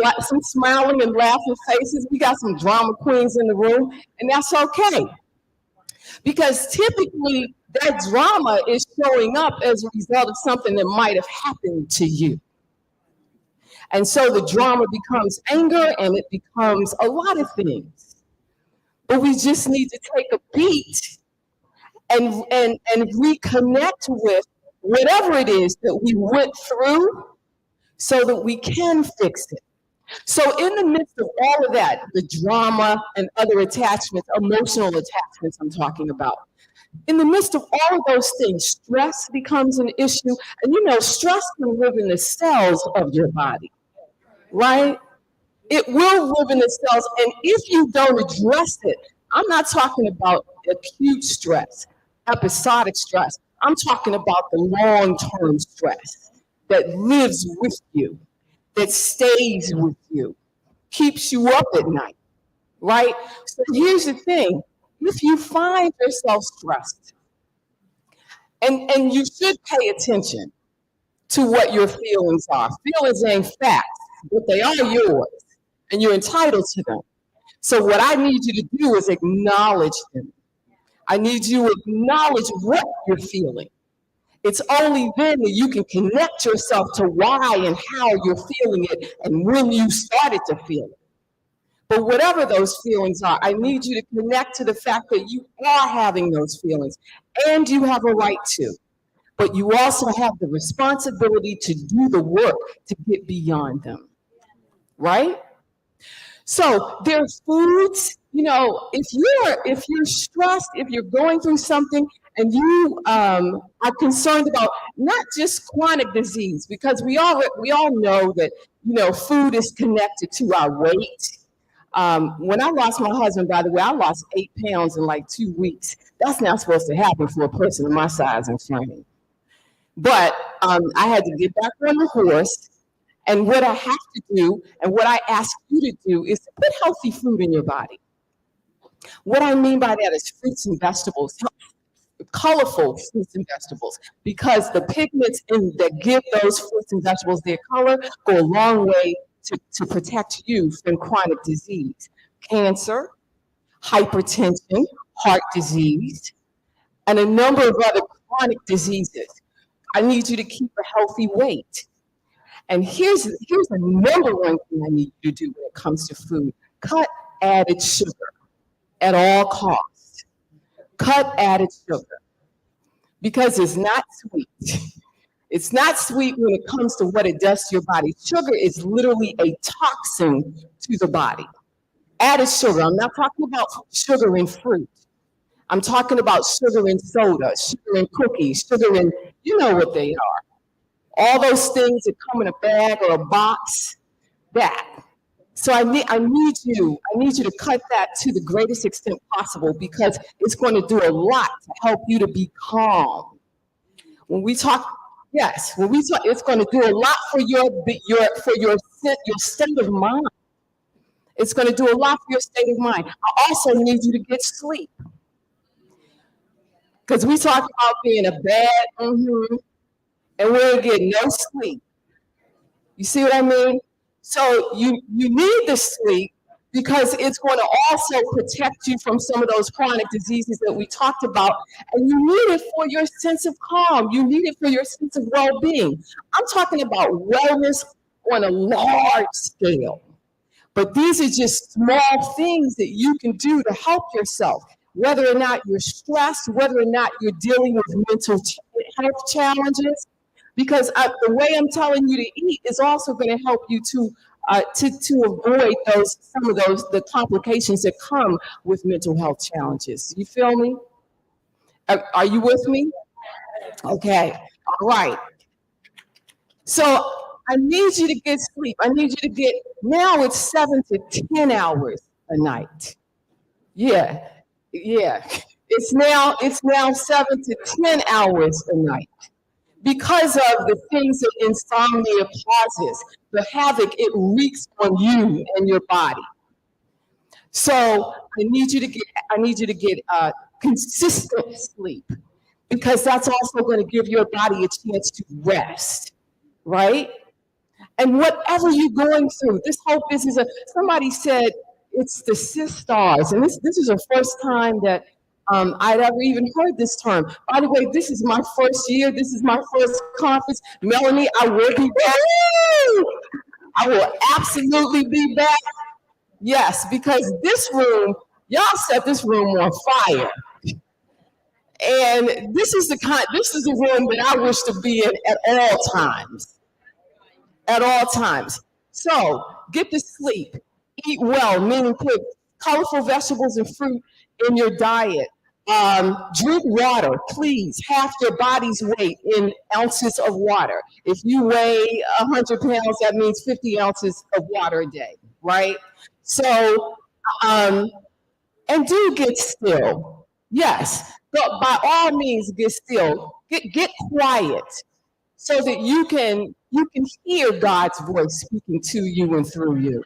smiling and laughing faces. We got some drama queens in the room, and that's okay. Because typically that drama is showing up as a result of something that might have happened to you. And so the drama becomes anger and it becomes a lot of things. But we just need to take a beat and reconnect with whatever it is that we went through so that we can fix it. So in the midst of all of that, the drama and other attachments, emotional attachments I'm talking about, in the midst of all of those things, stress becomes an issue. And stress can live in the cells of your body, right? It will live in the cells. And if you don't address it, I'm not talking about acute stress, episodic stress. I'm talking about the long-term stress that lives with you, that stays with you, keeps you up at night, right? So here's the thing. If you find yourself stressed, and you should pay attention to what your feelings are. Feelings ain't facts, but they are yours, and you're entitled to them. So what I need you to do is acknowledge them. I need you to acknowledge what you're feeling. It's only then that you can connect yourself to why and how you're feeling it and when you started to feel it. But whatever those feelings are, I need you to connect to the fact that you are having those feelings and you have a right to. But you also have the responsibility to do the work to get beyond them, right? So there's foods, if you're stressed, if you're going through something and you are concerned about not just chronic disease, because we all know that, food is connected to our weight. When I lost my husband, by the way, I lost 8 pounds in like 2 weeks. That's not supposed to happen for a person of my size and frame. But I had to get back on the horse. And what I have to do, and what I ask you to do, is to put healthy food in your body. What I mean by that is fruits and vegetables, colorful fruits and vegetables, because the pigments that give those fruits and vegetables their color go a long way to protect you from chronic disease, cancer, hypertension, heart disease, and a number of other chronic diseases. I need you to keep a healthy weight. And here's the number one thing I need you to do when it comes to food. Cut added sugar at all costs. Cut added sugar. Because it's not sweet. It's not sweet when it comes to what it does to your body. Sugar is literally a toxin to the body. Added sugar. I'm not talking about sugar in fruit. I'm talking about sugar in soda, sugar in cookies, sugar in, you know what they are. All those things that come in a bag or a box, that. So I need you to cut that to the greatest extent possible, because it's going to do a lot to help you to be calm. When we talk, it's going to do a lot for your state of mind. It's going to do a lot for your state of mind. I also need you to get sleep. Because we talk about being a bad, and we're getting no sleep. You see what I mean? So you need the sleep, because it's going to also protect you from some of those chronic diseases that we talked about. And you need it for your sense of calm. You need it for your sense of well-being. I'm talking about wellness on a large scale. But these are just small things that you can do to help yourself, whether or not you're stressed, whether or not you're dealing with mental health challenges. Because the way I'm telling you to eat is also going to help you to avoid the complications that come with mental health challenges. You feel me? Are you with me? Okay. All right. So I need you to get sleep. I need you to get, now it's 7 to 10 hours a night. Yeah. It's now 7 to 10 hours a night. Because of the things that insomnia causes, the havoc it wreaks on you and your body. So I need you to get consistent sleep, because that's also going to give your body a chance to rest, right? And whatever you're going through, this whole business of, somebody said it's the sisters, and this is the first time that I'd ever even heard this term. By the way, this is my first year. This is my first conference. Melanie, I will be back. I will absolutely be back. Yes, because this room, y'all set this room on fire. And this is the room that I wish to be in at all times. At all times. So get the sleep. Eat well, meaning put colorful vegetables and fruit in your diet. Drink water, please, half your body's weight in ounces of water. If you weigh 100 pounds, that means 50 ounces of water a day, right? So, and do get still. Yes, but by all means, get still. Get quiet, so that you can hear God's voice speaking to you and through you,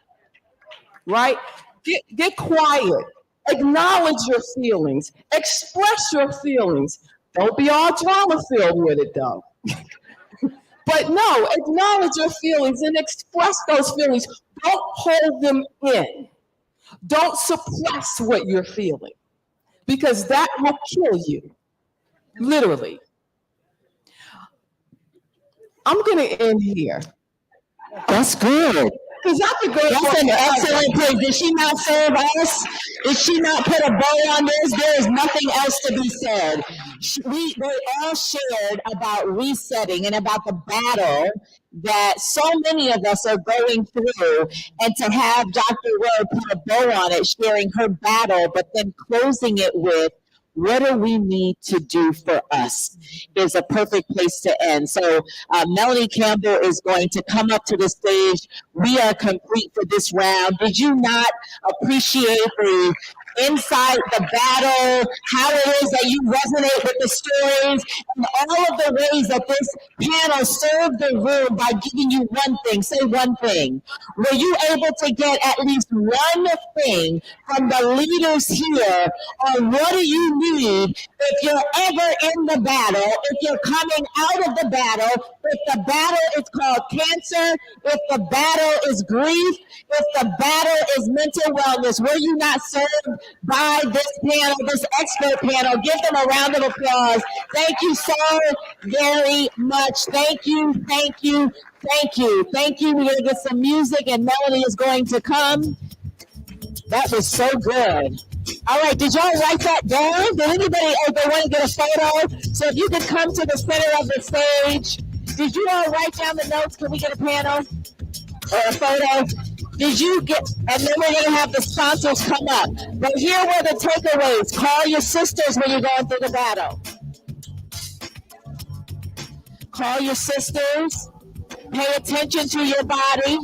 right? Get quiet. Acknowledge your feelings. Express your feelings. Don't be all drama-filled with it, though. But no, acknowledge your feelings and express those feelings. Don't hold them in. Don't suppress what you're feeling, because that will kill you, literally. I'm going to end here. That's good. Because I could go. That's an excellent place. Did she not serve us? Did she not put a bow on this? There is nothing else to be said. They all shared about resetting and about the battle that so many of us are going through. And to have Dr. Rowe put a bow on it, sharing her battle, but then closing it with what do we need to do for us, is a perfect place to end. So Melanie Campbell is going to come up to the stage. We are complete for this round. Did you not appreciate the inside the battle, how it is that you resonate with the stories, and all of the ways that this panel served the room by giving you one thing? Say one thing. Were you able to get at least one thing from the leaders here on what do you need if you're ever in the battle, if you're coming out of the battle, if the battle is called cancer, if the battle is grief, if the battle is mental wellness? Were you not served by this panel, this expert panel? Give them a round of applause. Thank you so very much. Thank you, thank you, thank you. Thank you. We're going to get some music and Melanie is going to come. That was so good. All right, did y'all write that down? Did anybody, if they want to get a photo? So if you could come to the center of the stage. Did you all write down the notes? Can we get a panel or a photo? Did you get, and then we're going to have the sponsors come up. But here were the takeaways. Call your sisters when you're going through the battle. Call your sisters. Pay attention to your body.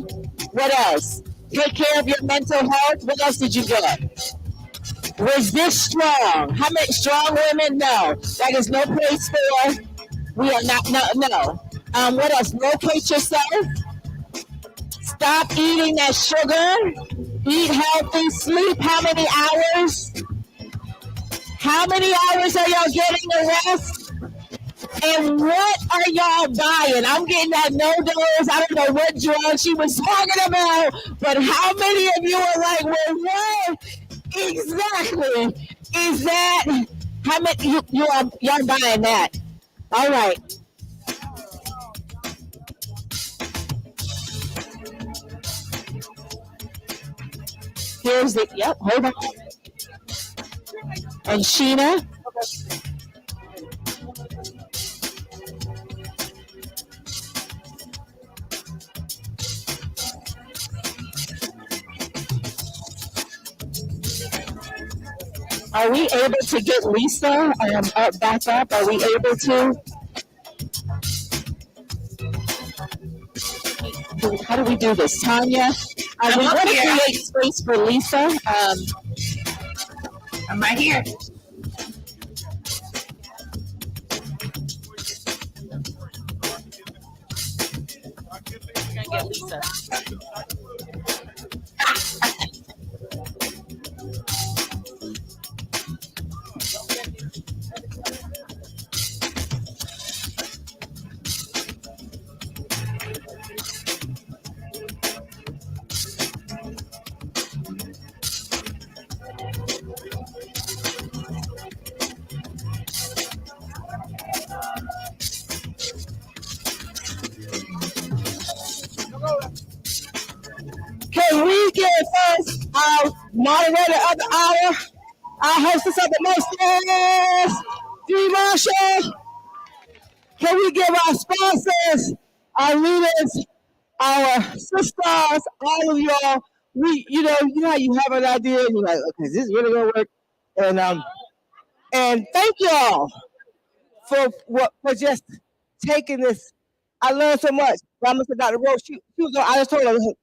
What else? Take care of your mental health. What else did you get? Resist strong. How many strong women? No. That is no place for. We are not, no. What else? Locate yourself. Stop eating that sugar. Eat healthy. Sleep how many hours? How many hours are y'all getting a rest? And what are y'all buying? I'm getting that no-dose. I don't know what drug she was talking about, but how many of you are like, well, what exactly is that? How many y'all buying that? All right. Here's the, yep, hold on. And Sheena. Are we able to get Lisa back up? Are we able to? How do we do this? Tanya? We want to create space for Lisa. I'm right here. We're going to get Lisa. Can we get first our moderator of the hour, our hostess of the mostest, D. Marshall? Can we give our sponsors, our leaders, our sisters, all of y'all? You know how you have an idea and you're like, okay, is this really gonna work? And thank y'all for just taking this. I learned so much. I must have got the road. She was on, I just told her to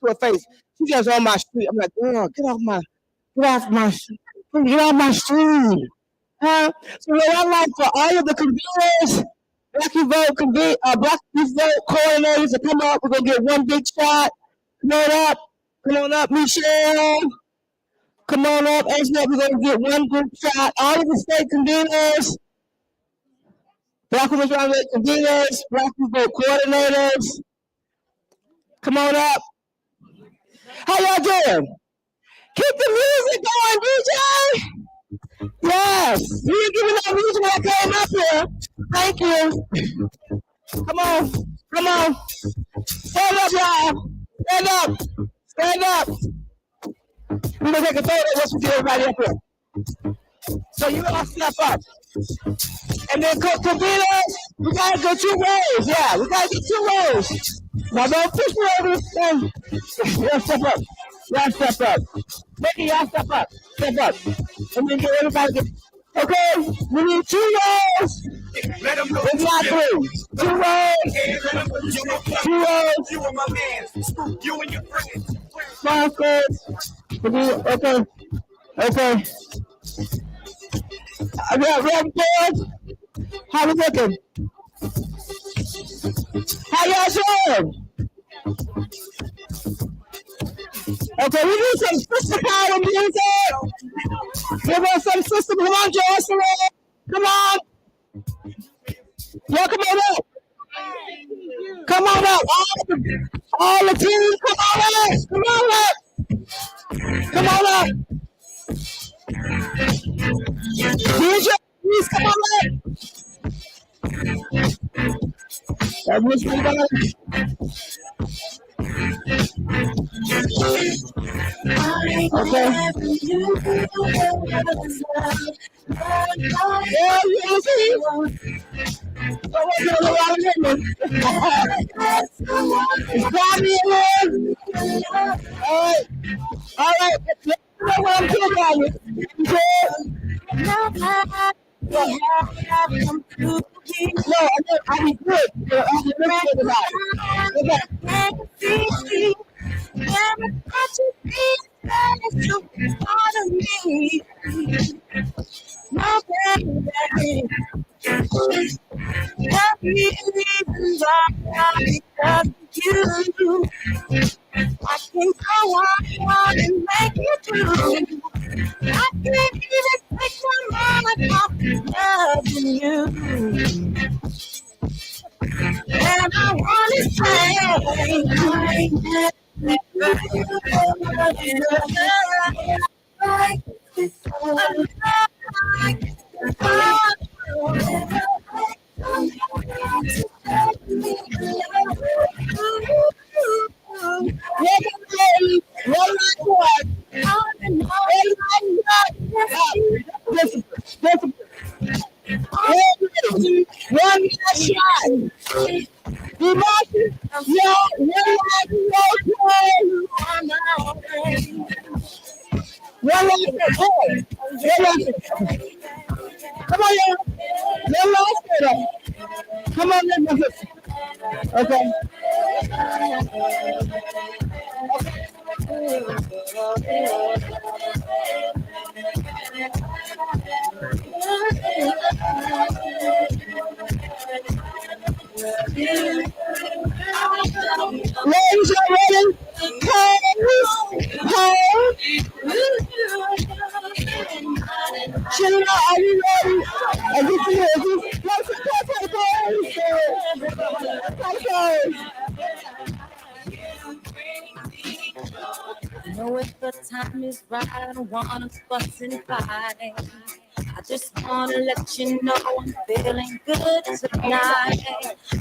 her face. She just on my street. I'm like, girl, get off my street. Huh? So what I like for all of the conveners, Black Youth Vote coordinators to come up. We're gonna get one big shot. Come on up, Michelle. Come on up, Angela. We're gonna get one group shot. All of the state conveners, Black Women's Roundtable conveners, Black Youth Vote coordinators. Come on up. How y'all doing? Keep the music going, DJ. Yes, you were giving that music when I came up here. Thank you. Come on. Stand up, y'all. Stand up. We're gonna take a photo once we get everybody up here. So you all step up. And then conveners, we gotta go 2 rows. Yeah, we gotta get 2 rows. Now don't push me over this thing. Y'all step up. Mickey, y'all step up. And then get everybody. Okay, we need 2 rows. If not 3. 2 rows. 2 rows. You and my man, you and your friends. Sponsors. Okay. Okay. We have boards. How we looking? How y'all doing? Okay, we need some sister power music. Give us some sister. Come on, Jocelyn. Come on. Y'all come on up. Come on up. All the teams, come on up. Come on up. Come on up. DJ, please come on up. That was me, guys. Okay. Yeah, you see? It's Bobby and Liz. All right. Let's know what I'm doing about you. No, I'll be good. I'll be good about it. Okay. Never thought you'd be as you part of me. No, baby. Every reason why because of you. I can go on and make it through. I can't even take my mind off loving you. And I want to say, one last shot. Emotion, yo, one last shot. Come on, y'all. One last shot. Come on, let's okay. Ladies, y'all ready? Pose. Sheila, are you ready? Is this know if the time is right, I don't wanna fuss and fight. I just wanna let you know I'm feeling good tonight.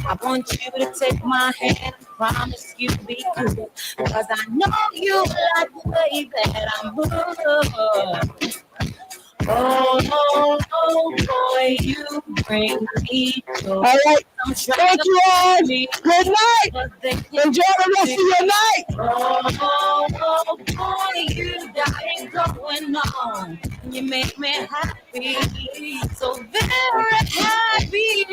I want you to take my hand and promise you'll be good. Cause I know you like the way that I move. Oh, boy, you bring me joy. All right. Thank you all. Good night. Enjoy the rest of your night. Oh, boy, you got it going on. You make me happy. So very happy.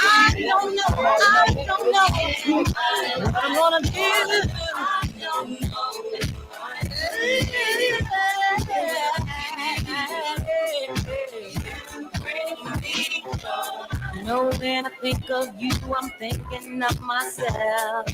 I don't know what I'm gonna do. You know, when I think of you, I'm thinking of myself.